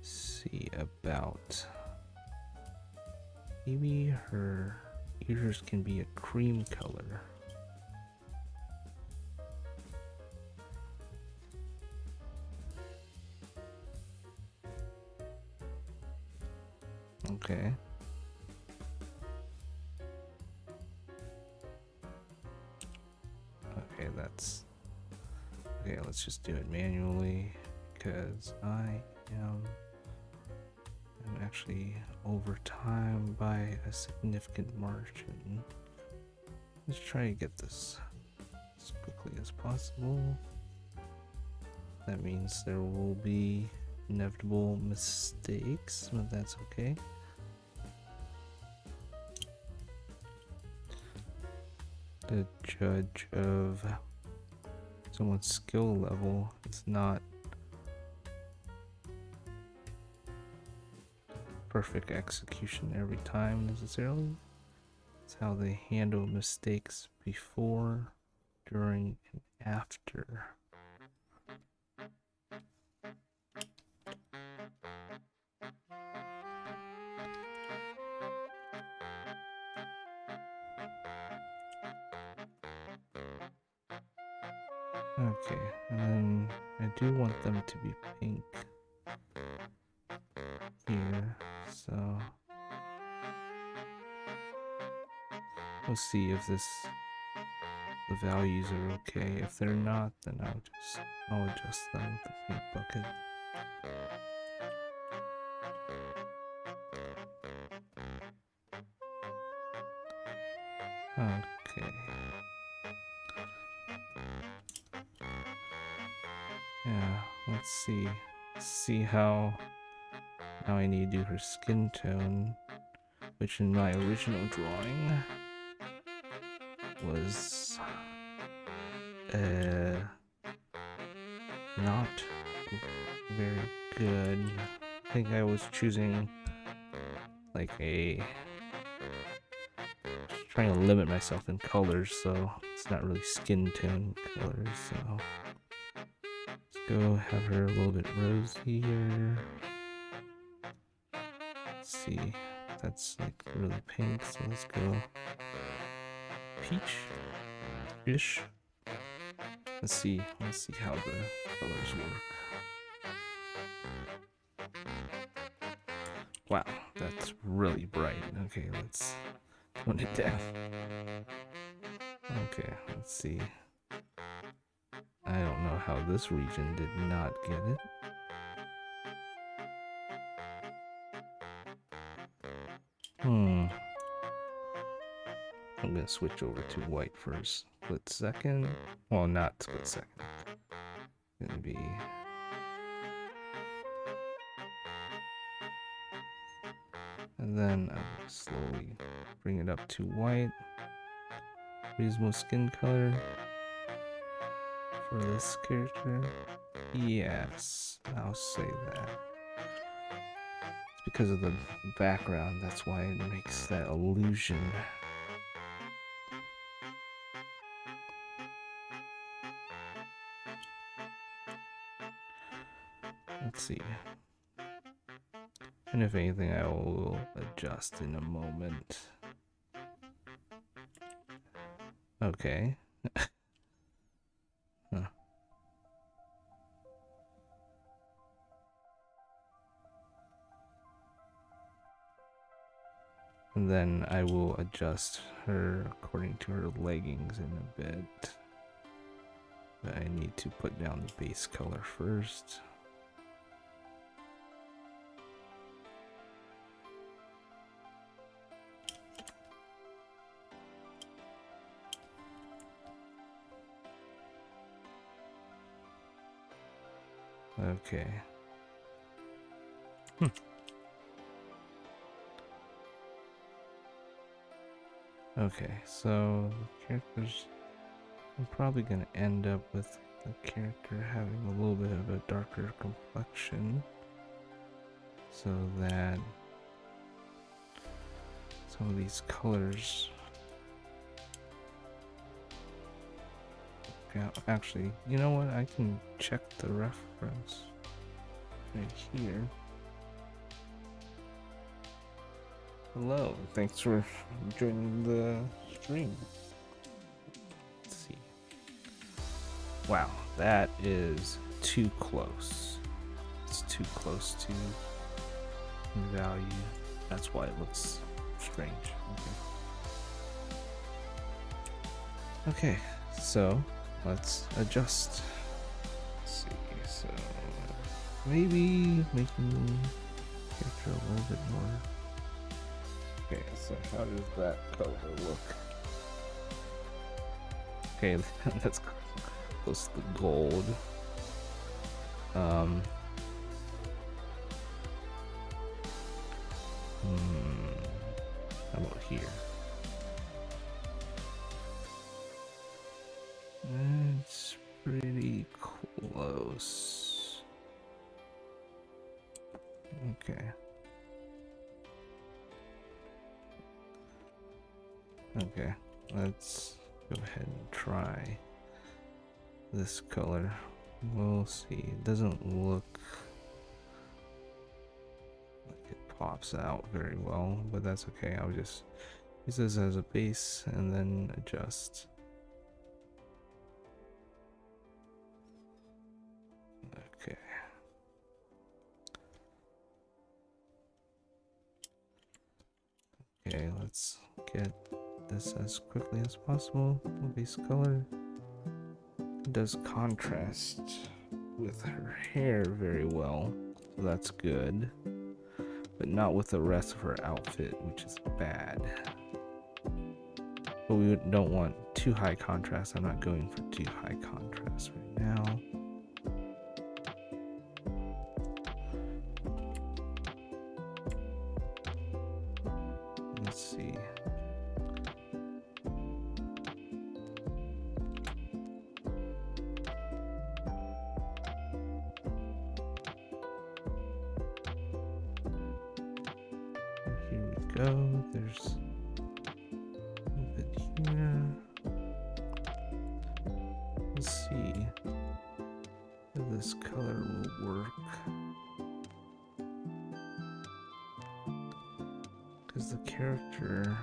S1: see about maybe her ears can be a cream color. Okay. Okay, okay, let's just do it manually because I'm actually over time by a significant margin. Let's try to get this as quickly as possible. That means there will be inevitable mistakes, but that's okay. The judge of someone's skill level is not perfect execution every time necessarily. It's how they handle mistakes before, during, and after. Okay, and then I do want them to be pink here, so we'll see if the values are okay. If they're not, then I'll adjust them with the paint bucket. Okay. Yeah, let's see how now I need to do her skin tone, which in my original drawing was not very good. I think I was choosing like trying to limit myself in colors, so it's not really skin tone colors. So let's go have her a little bit rosier. Let's see, that's like really pink, so let's go peach-ish. Let's see how the colors work. Wow, that's really bright. Okay, let's tone it down. Okay, let's see. I don't know how this region did not get it. I'm gonna switch over to white for a split second. Well, not split second. It's gonna be... And then I'm gonna slowly bring it up to white. Reasonable skin color for this character. Yes, I'll say that. It's because of the background, that's why it makes that illusion. Let's see. And if anything, I will adjust in a moment. Okay. Huh. And then I will adjust her according to her leggings in a bit. But I need to put down the base color first. Okay. Okay, so the characters, I'm probably gonna end up with the character having a little bit of a darker complexion, so that some of these colors, actually, you know what, I can check the reference right here. Hello, thanks for joining the stream. Let's see. Wow, that is too close. It's too close to value. That's why it looks strange. Okay, so let's adjust. Let's see, so maybe making character a little bit more. Okay, so how does that color look? Okay, that's close to gold. How about here? It's pretty close. Okay. Okay, let's go ahead and try this color. We'll see. It doesn't look like it pops out very well, but that's okay. I'll just use this as a base and then adjust. Okay. Okay, let's get this as quickly as possible. Base color. It does contrast with her hair very well, so that's good. But not with the rest of her outfit, which is bad. But we don't want too high contrast. I'm not going for too high contrast right now. Let's see. Here we go. There's a little bit here. Let's see if this color will work. Because the character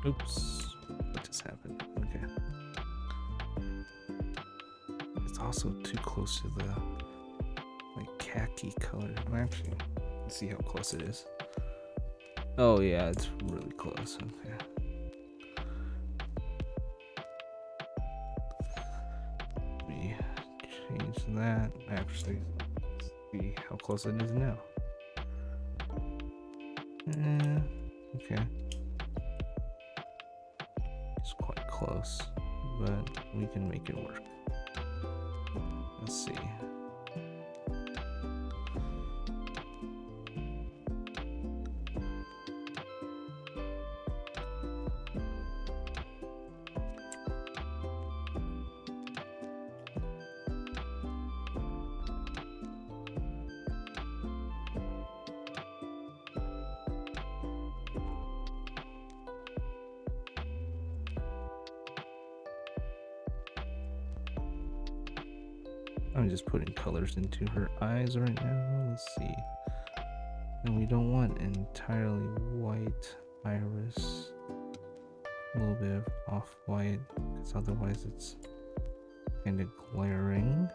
S1: oops, what just happened? Okay. It's also too close to the like khaki color. Actually, let's see how close it is. Oh yeah, it's really close. Okay. Change that. Actually, see how close it is now. Okay. It's quite close, but we can make it work. Let's see. I'm just putting colors into her eyes right now. Let's see. And we don't want entirely white iris. A little bit of off-white, because otherwise it's kind of glaring.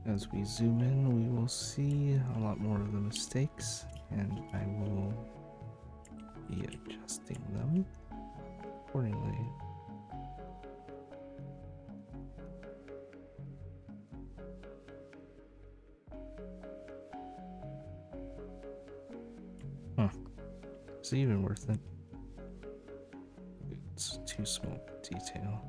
S1: As we zoom in, we will see a lot more of the mistakes, and I will be adjusting them accordingly. Is it even worth it? It's too small detail.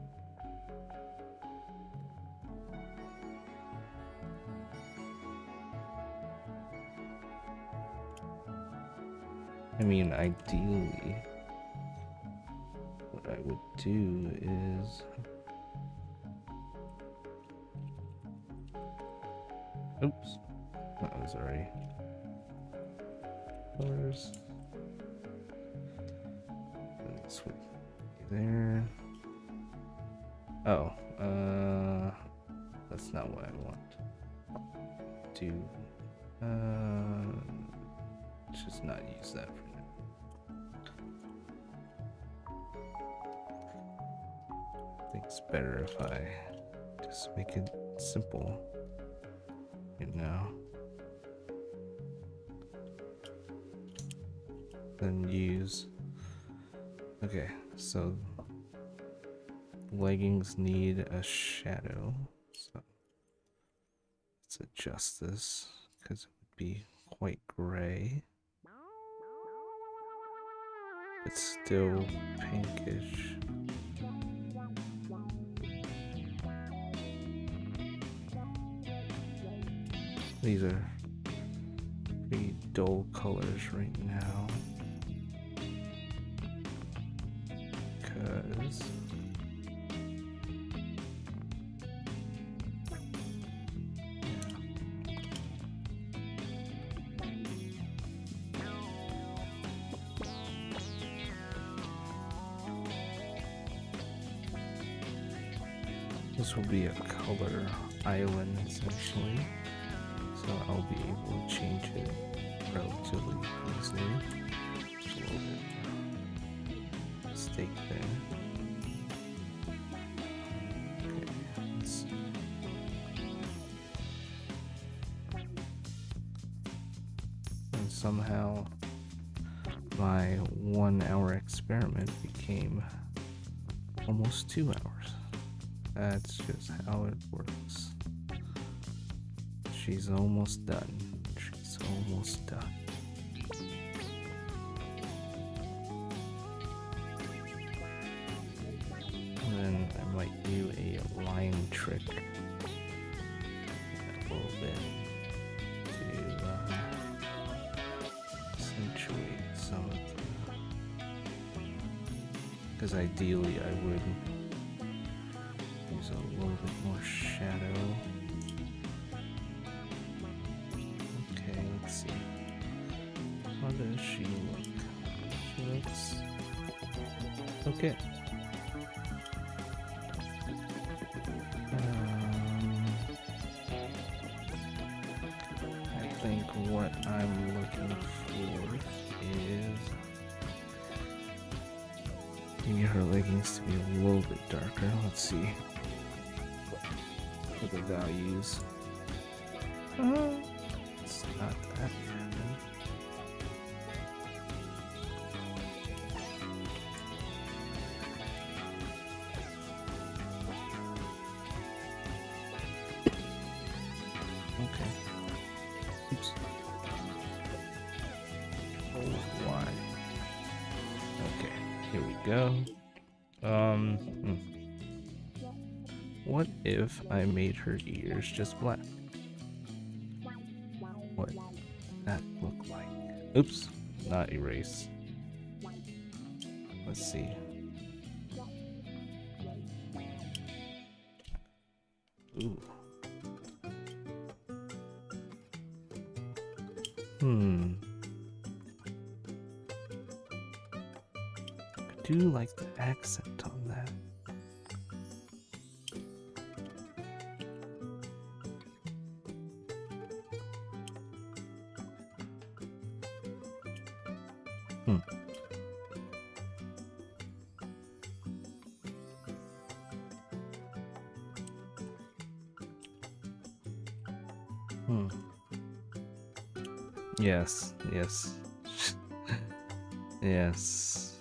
S1: I mean, ideally, what I would do is... Oops, that was already... Colors. This would be there. Oh, that's not what I want. To just not use that for now. I think it's better if I just make it simple, you know, then use. Okay, so leggings need a shadow, so let's adjust this because it would be quite gray. It's still pinkish. These are pretty dull colors right now. Because this will be a color island essentially, so I'll be able to change it relatively easily. Just a little bit mistake there. Okay, let's see. And somehow my 1 hour experiment became almost 2 hours. That's just how it works. She's almost done. She's almost done. And then I might do a line trick a little bit to accentuate some of the... Because ideally I would use a little bit more shadow. Okay, let's see. How does she look? She looks okay. I think what I'm looking for is maybe her leggings to be a little bit darker. Let's see what the values. It's not that bad. Okay. Oops. Oh, why? Okay, here we go. What if I made her ears just black? What would that look like? Oops, not erase. Let's see. Ooh. I do like the accent on that. Yes, yes. Yes.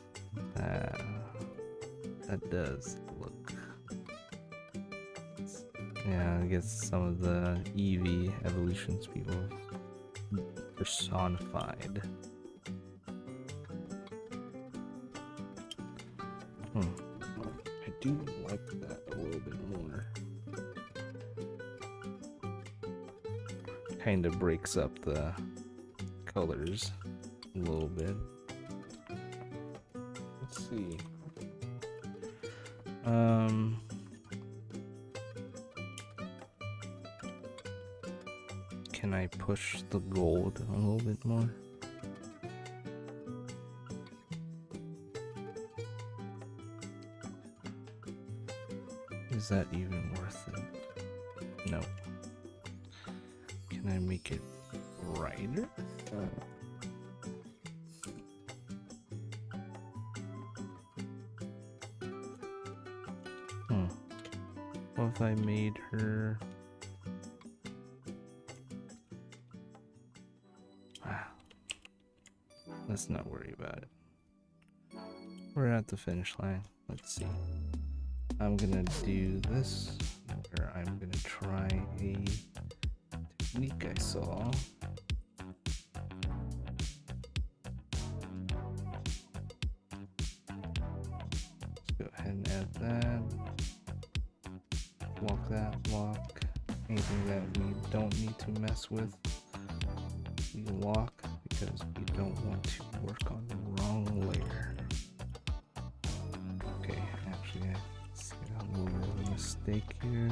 S1: That does look. Yeah, I guess some of the Eevee evolutions people personified. I do like that a little bit more. Kind of breaks up the colors a little bit. Let's see. Can I push the gold a little bit more? Is that even worth it? No. Can I make it brighter? What if I made her... Let's not worry about it. We're at the finish line. Let's see. I'm gonna do this, or I'm gonna try a technique I saw. Let's go ahead and add that. Block that block. Anything that we don't need to mess with, we lock, because we don't want to work on the wrong layer. Okay, actually I see a little bit of a mistake here.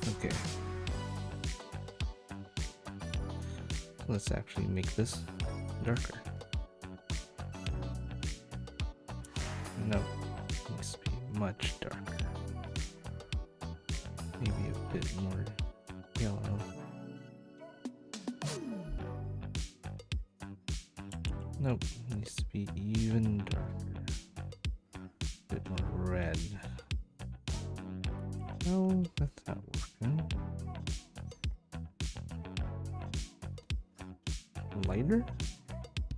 S1: Okay. Let's actually make this darker. No, it needs to be much darker. Maybe a bit more yellow. Nope, it needs to be even darker. A bit more red. No, that's not working. Lighter?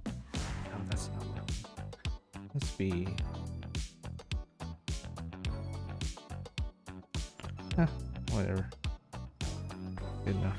S1: No, that's not working. Let's be... whatever. Good enough.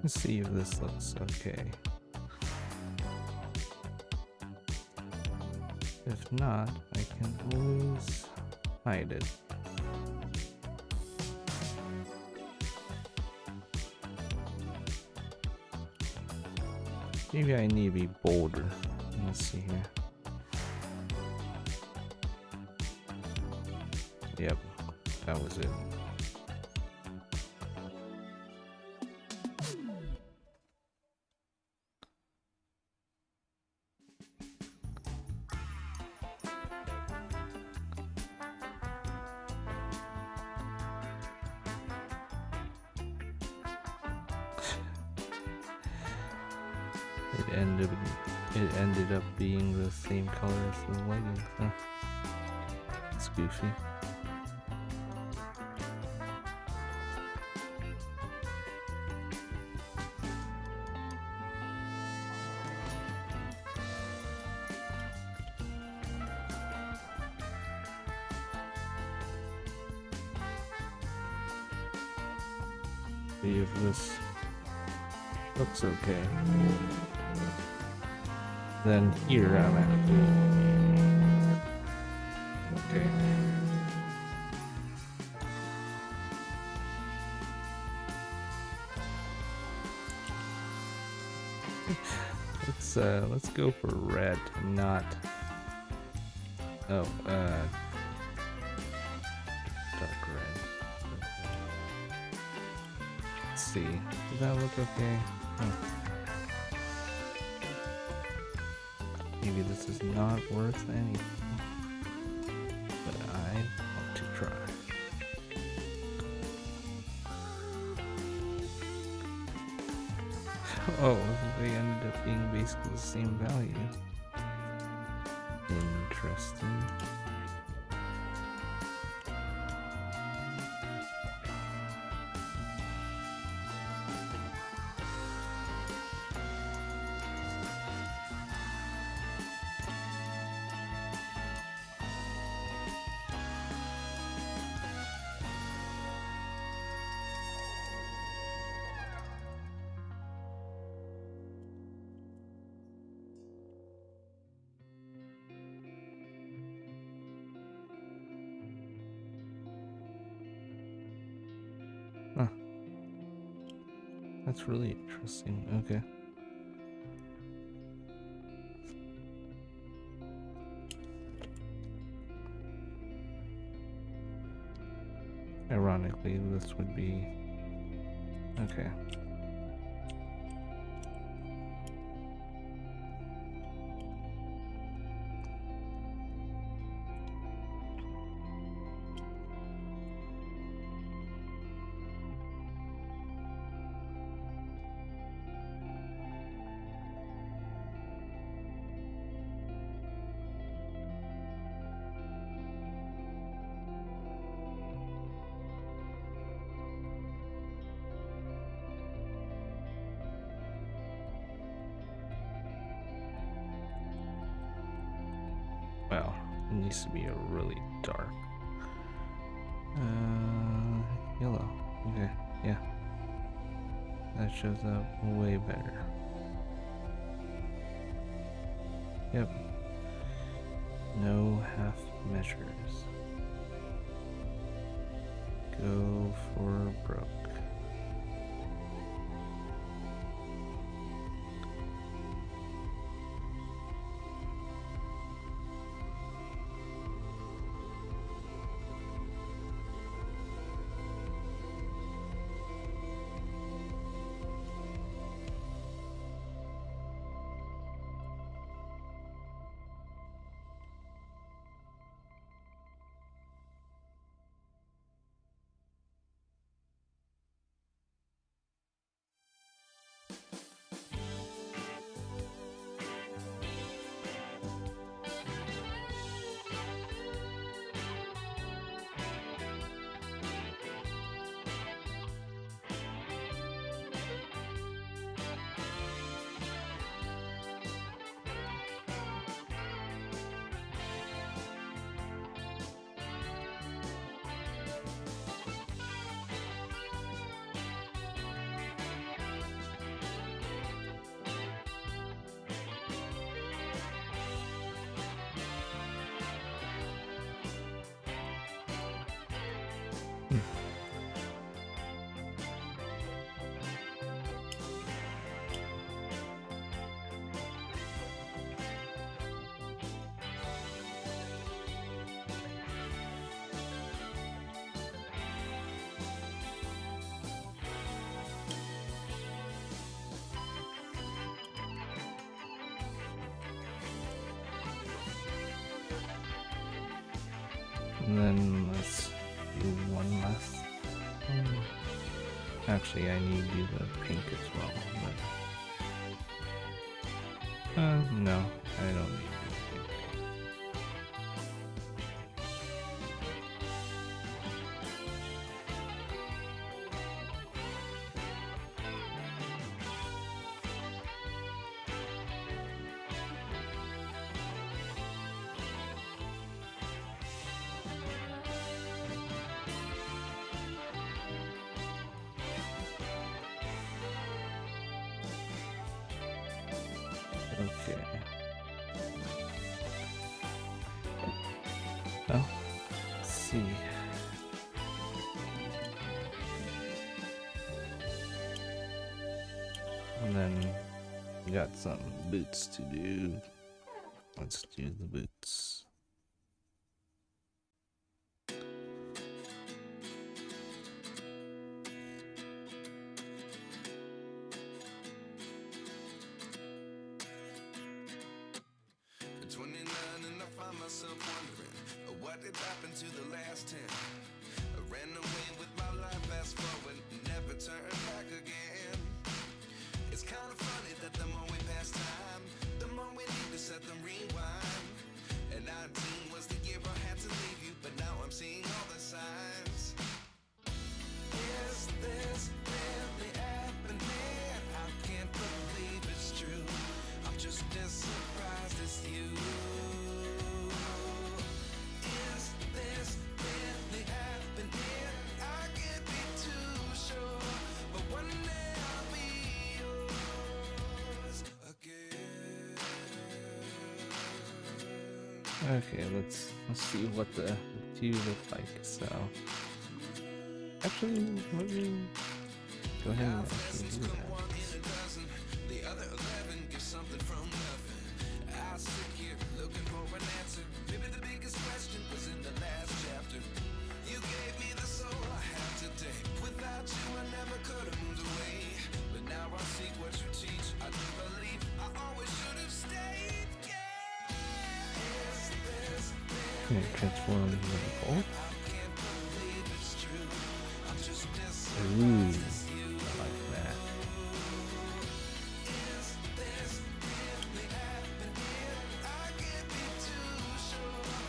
S1: Let's see if this looks okay. If not, I can always hide it. Maybe I need to be bolder. Let's see here. Yep, that was it. It ended up being the same color as the leggings, huh? It's goofy. See if this looks okay. Then here I'm at. Okay. Let's go for red, not dark red. Let's see. Does that look okay? Oh. Maybe this is not worth anything, but I want to try. Oh, they ended up being basically the same value. Interesting. That's really interesting. Okay. Ironically, this would be okay. Well, it needs to be a really dark. Yellow. Okay, yeah. That shows up way better. Yep. No half measures. Go for broke. And then let's do one last. Actually, I need to do the pink as well. But, no, I don't need to do the pink. Okay. Well, let's see. And then we got some boots to do. Let's do the boots.
S2: Myself wondering what did happen to the last 10. I ran away with my life, fast forward, never turn back again. It's kind of funny that the more we pass time, the more we need to set them rewind. And 19 was the year I had to leave you, but now I'm seeing all the signs. Is this really happening? I can't believe it's true. I'm just as surprised as you.
S1: Okay, let's see what the two look like. So, actually, let me go ahead and actually do that.
S2: The other 11 get something from nothing. I sit here looking for an answer. Maybe the biggest question was in the last chapter. You gave me the soul I have today. Without you, I never could have moved away. But now I see what you teach. I do believe I always should have stayed. Yeah. Is this
S1: Can it transform into gold?
S2: I can't believe it's true. I'm just as
S1: Ooh, I like that.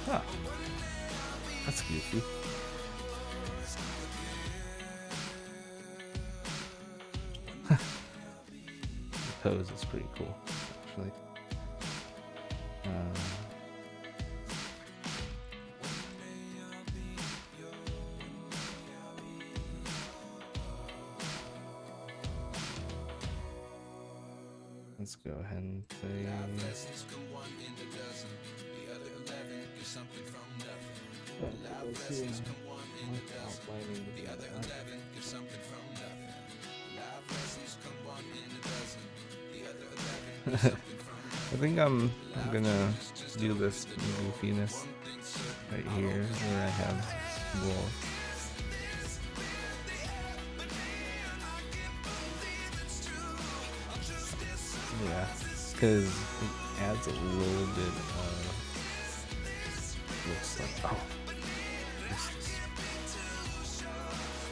S1: Ah, that's goofy. The pose is pretty cool, actually. Let's go ahead and say
S2: lessons come one in a dozen. The other 11 get something from nothing. Life lessons come one in a dozen. The other 11 get something from nothing. Life lessons come one in a dozen. The other 11 get something from nothing.
S1: I think I'm gonna do this goofiness right here where I have little. Yeah, because it adds a little bit of looks like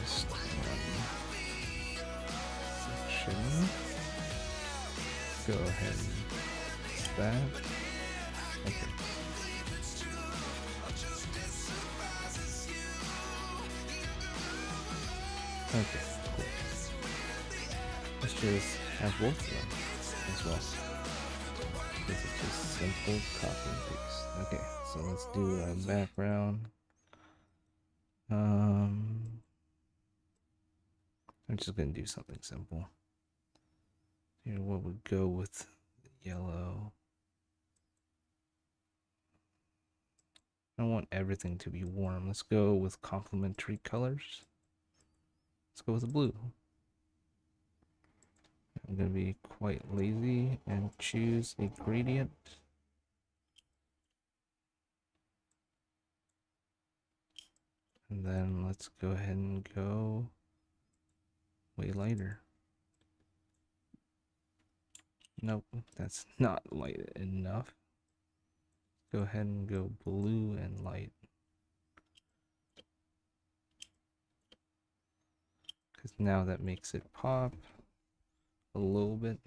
S1: this one section. Go ahead and fix that. Okay. Okay, cool. Let's just have both of them as well. This is just simple copy and paste. Okay, so let's do a background. I'm just gonna do something simple. Here, what would go with yellow? I don't want everything to be warm. Let's go with complementary colors. Let's go with blue. I'm gonna be quite lazy and choose a gradient. And then let's go ahead and go way lighter. Nope, that's not light enough. Go ahead and go blue and light. Because now that makes it pop a little bit.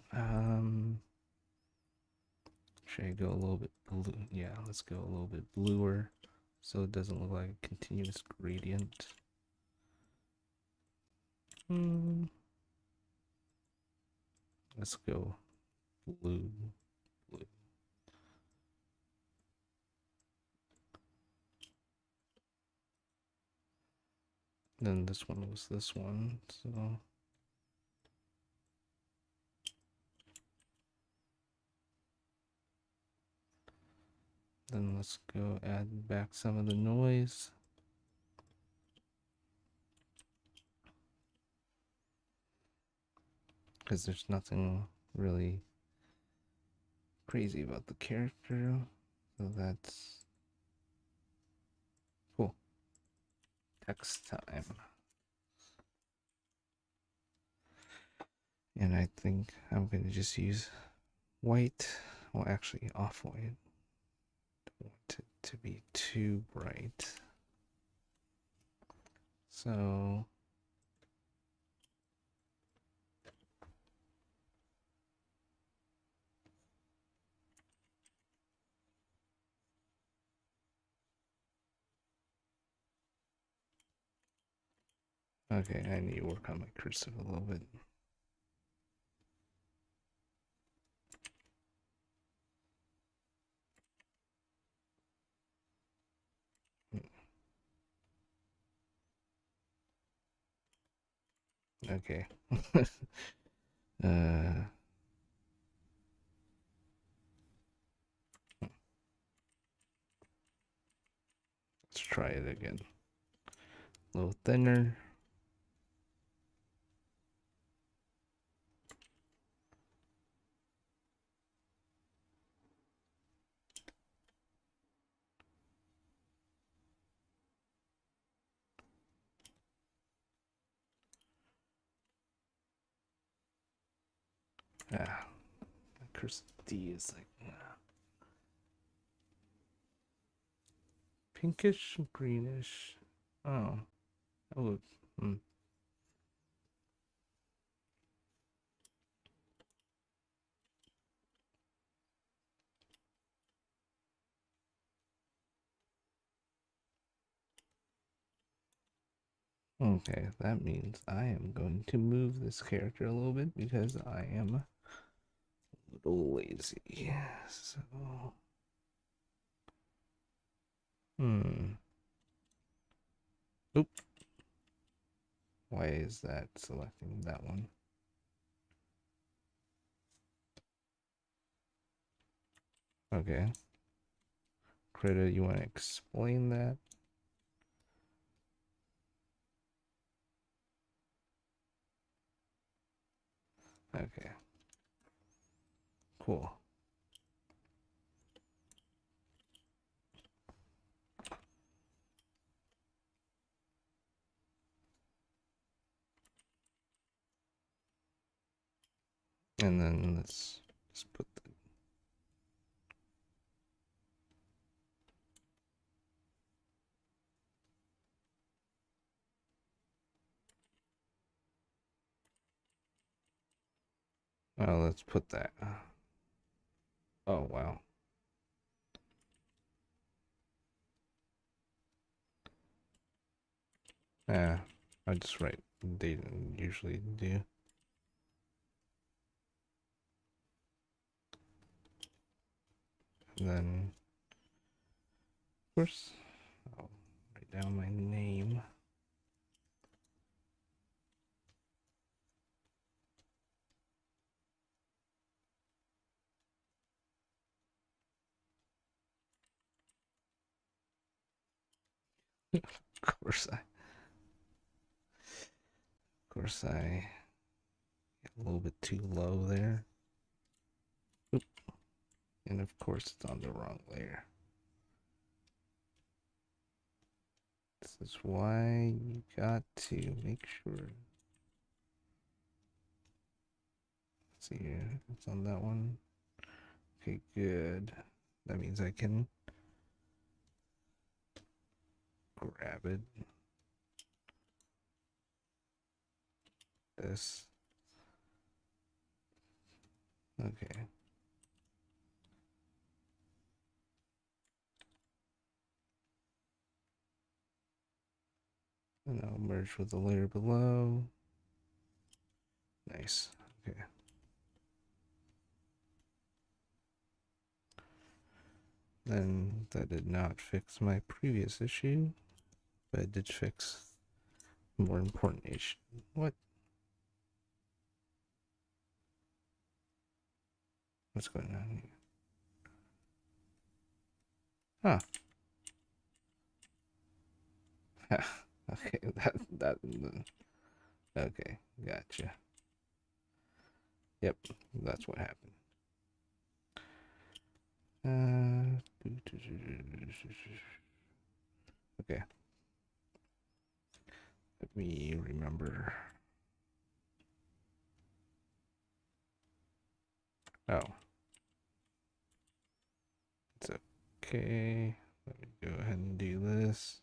S1: Should I go a little bit blue? Yeah, let's go a little bit bluer so it doesn't look like a continuous gradient. Let's go blue. Then this one was this one, so then let's go add back some of the noise. Because there's nothing really crazy about the character, so that's cool. Text time. And I think I'm going to just use white, well actually off-white. Don't want it to be too bright. So okay, I need to work on my cursive a little bit. Okay. Let's try it again. A little thinner. Ah, cursed D is like pinkish, greenish. Oh, oh. Hmm. Okay, that means I am going to move this character a little bit because I am a little lazy. So, hmm. Oop. Why is that selecting that one? Okay. Critter, you want to explain that? Okay. Cool. And then let's just put the let's put that. Oh wow. Yeah, I just write they usually do. And then of course I'll write down my name. Of course I get a little bit too low there. Oop. And of course it's on the wrong layer. This is why you got to make sure. Let's see here. It's on that one. Okay, good. That means I can grab it. This. Okay. And I'll merge with the layer below. Nice. Okay. Then that did not fix my previous issue, but it did fix a more important issue. What? What's going on here? Huh. Okay, that okay, gotcha. Yep, that's what happened. Okay. Let me remember. Oh, it's okay. Let me go ahead and do this.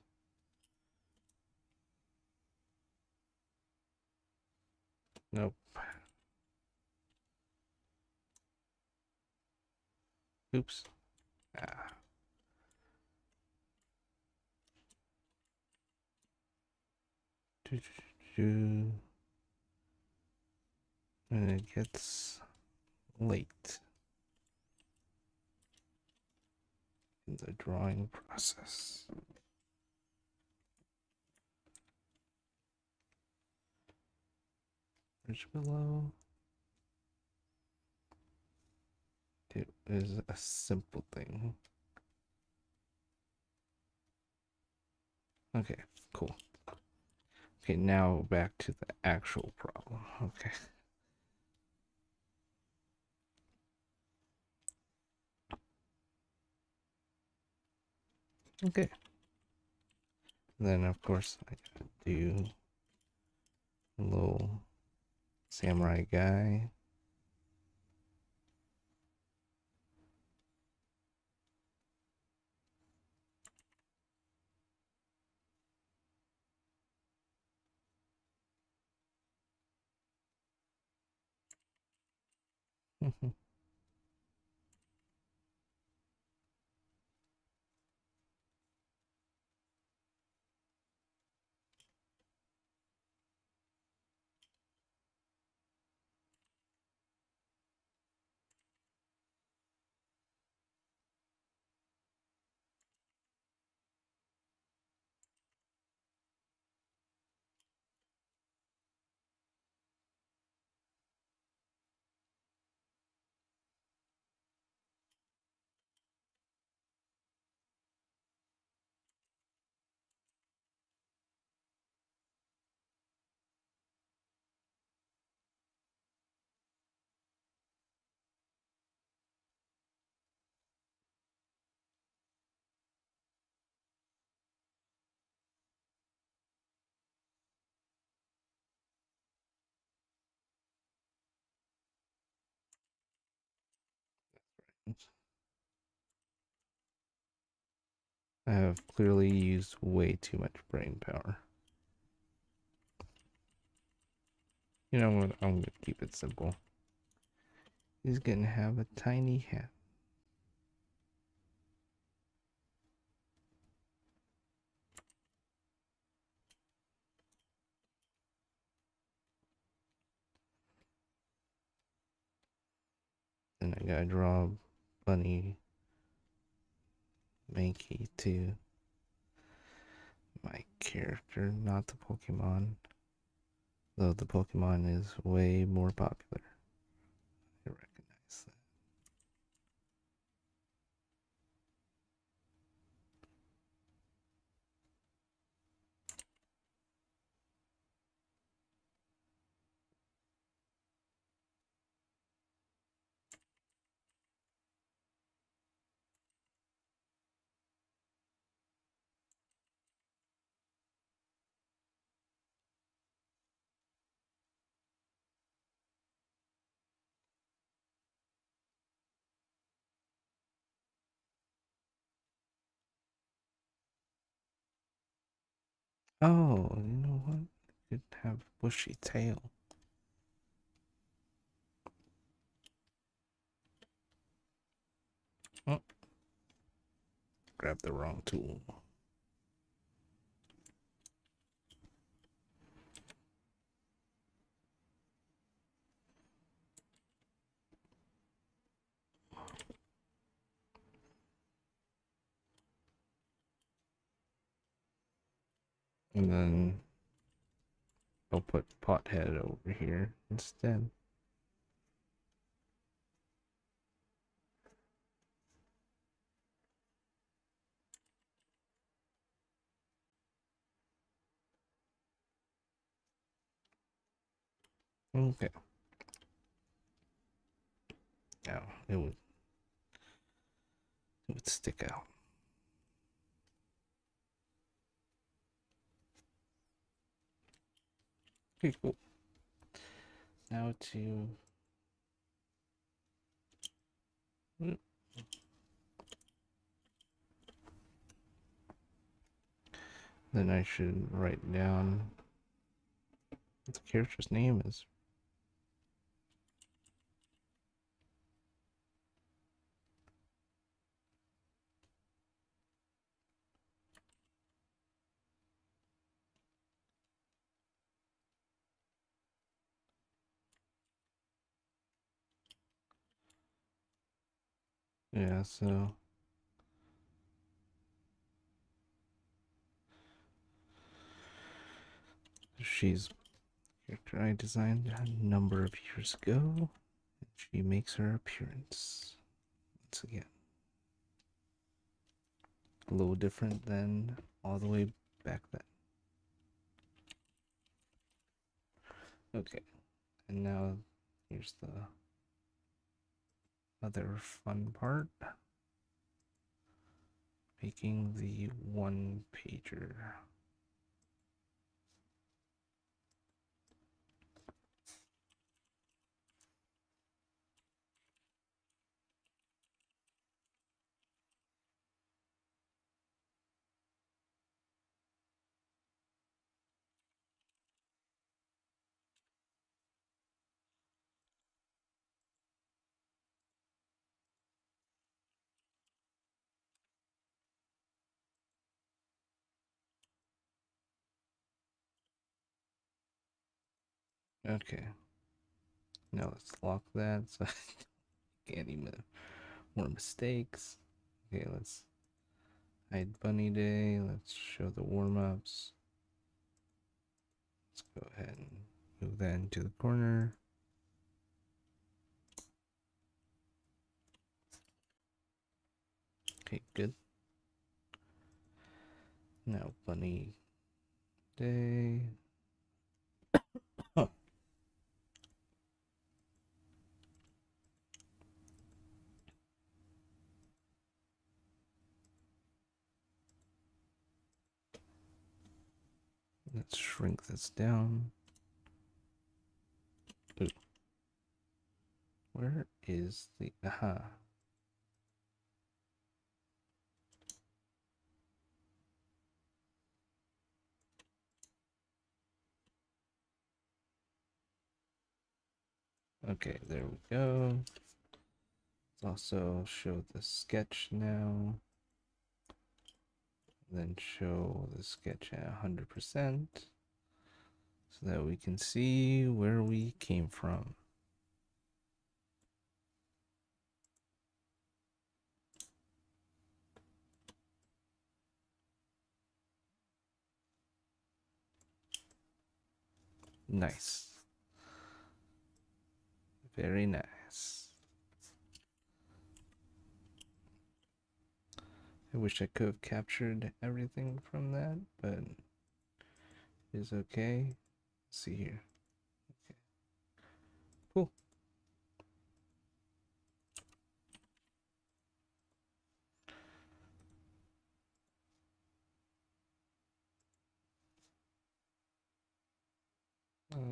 S1: Nope. Oops. Ah. And it gets late in the drawing process. Bridge below. It is a simple thing. Okay, cool. Okay, now back to the actual problem. Okay. Okay. Then of course I gotta do a little samurai guy. I have clearly used way too much brain power. You know what? I'm gonna keep it simple. He's gonna have a tiny hat. Then I gotta draw Bunny Mankey to my character, not the Pokemon. Though the Pokemon is way more popular. I recognize that. Oh, you know what? Could have bushy tail. Oh, grab the wrong tool. And then I'll put Pothead over here instead. Okay. Now it would stick out. Okay, cool. Now to then I should write down what the character's name is. Yeah, so she's a character I designed a number of years ago. She makes her appearance once again. A little different than all the way back then. Okay, and now here's the other fun part. Making the one pager. Okay. Now let's lock that so I can't even more mistakes. Okay, let's hide bunny day. Let's show the warm-ups. Let's go ahead and move that into the corner. Okay, good. Now bunny day. Huh. Let's shrink this down. Ooh. Where is the aha? Okay, there we go. Let's also show the sketch now. Then show the sketch at 100% so that we can see where we came from. Nice. Very nice. I wish I could have captured everything from that, but it's okay. Let's see here. Okay. Cool.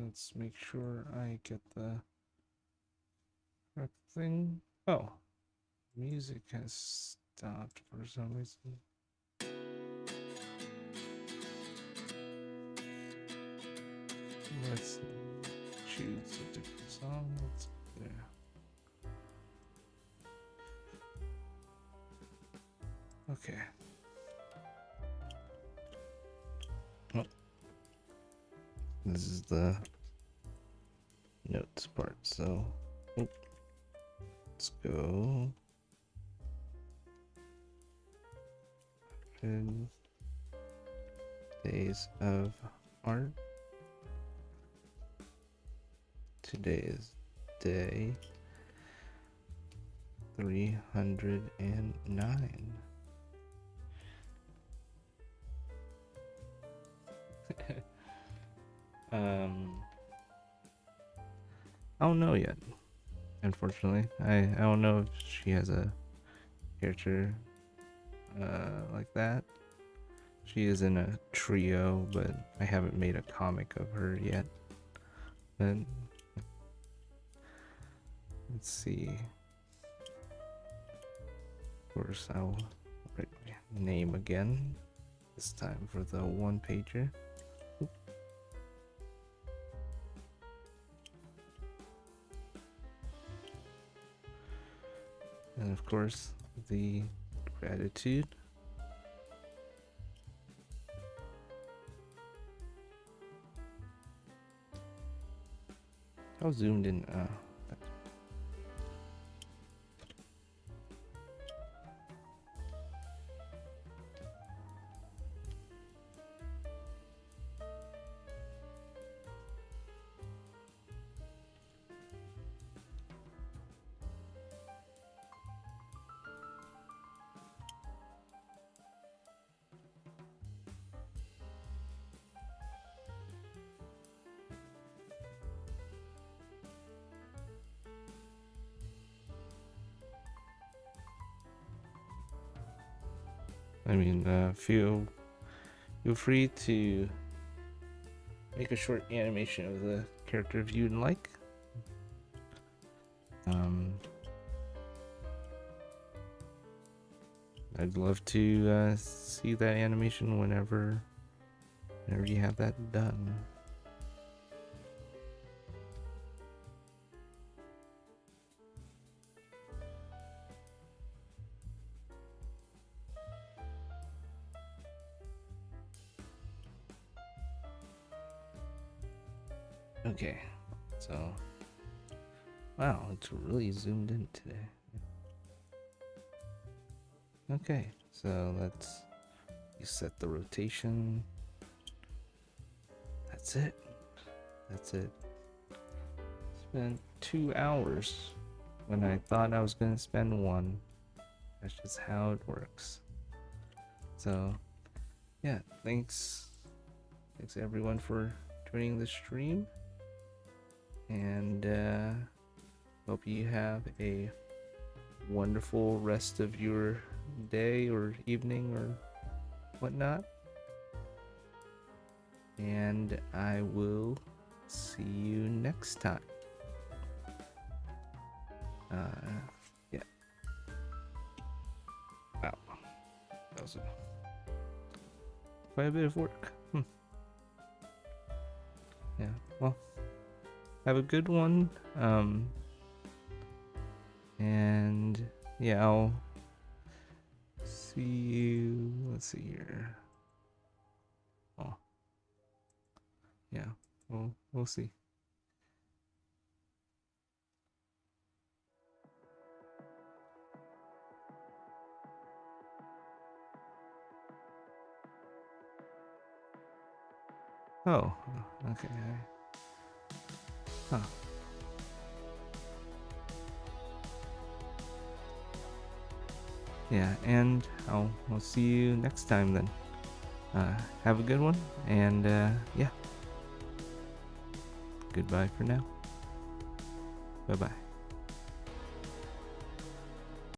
S1: Let's make sure I get the correct thing. Oh, music has stopped for some reason. Let's choose a different song. Let's go there. Okay. Oh, this is the notes part. So, let's go. Days of art. Today is day 309. I don't know yet. Unfortunately, I don't know if she has a character like that. She is in a trio, but I haven't made a comic of her yet. But let's see. Of course, I'll write my name again. This time for the one pager. And of course, the gratitude. How zoomed in? I mean, feel free to make a short animation of the character if you'd like. I'd love to see that animation whenever you have that done. Okay, So, wow, it's really zoomed in today. Okay, so let's set the rotation. That's it. That's it. Spent 2 hours when I thought I was gonna spend 1. That's just how it works. So, yeah, thanks everyone for joining the stream, and hope you have a wonderful rest of your day or evening or whatnot, and I will see you next time. Yeah. Wow, that was quite a bit of work. Yeah, well, have a good one. And yeah, I'll see you. Let's see here. Oh, yeah, we'll see. Oh, okay. Huh. Yeah, and I'll see you next time then. Have a good one, and yeah. Goodbye for now. Bye bye.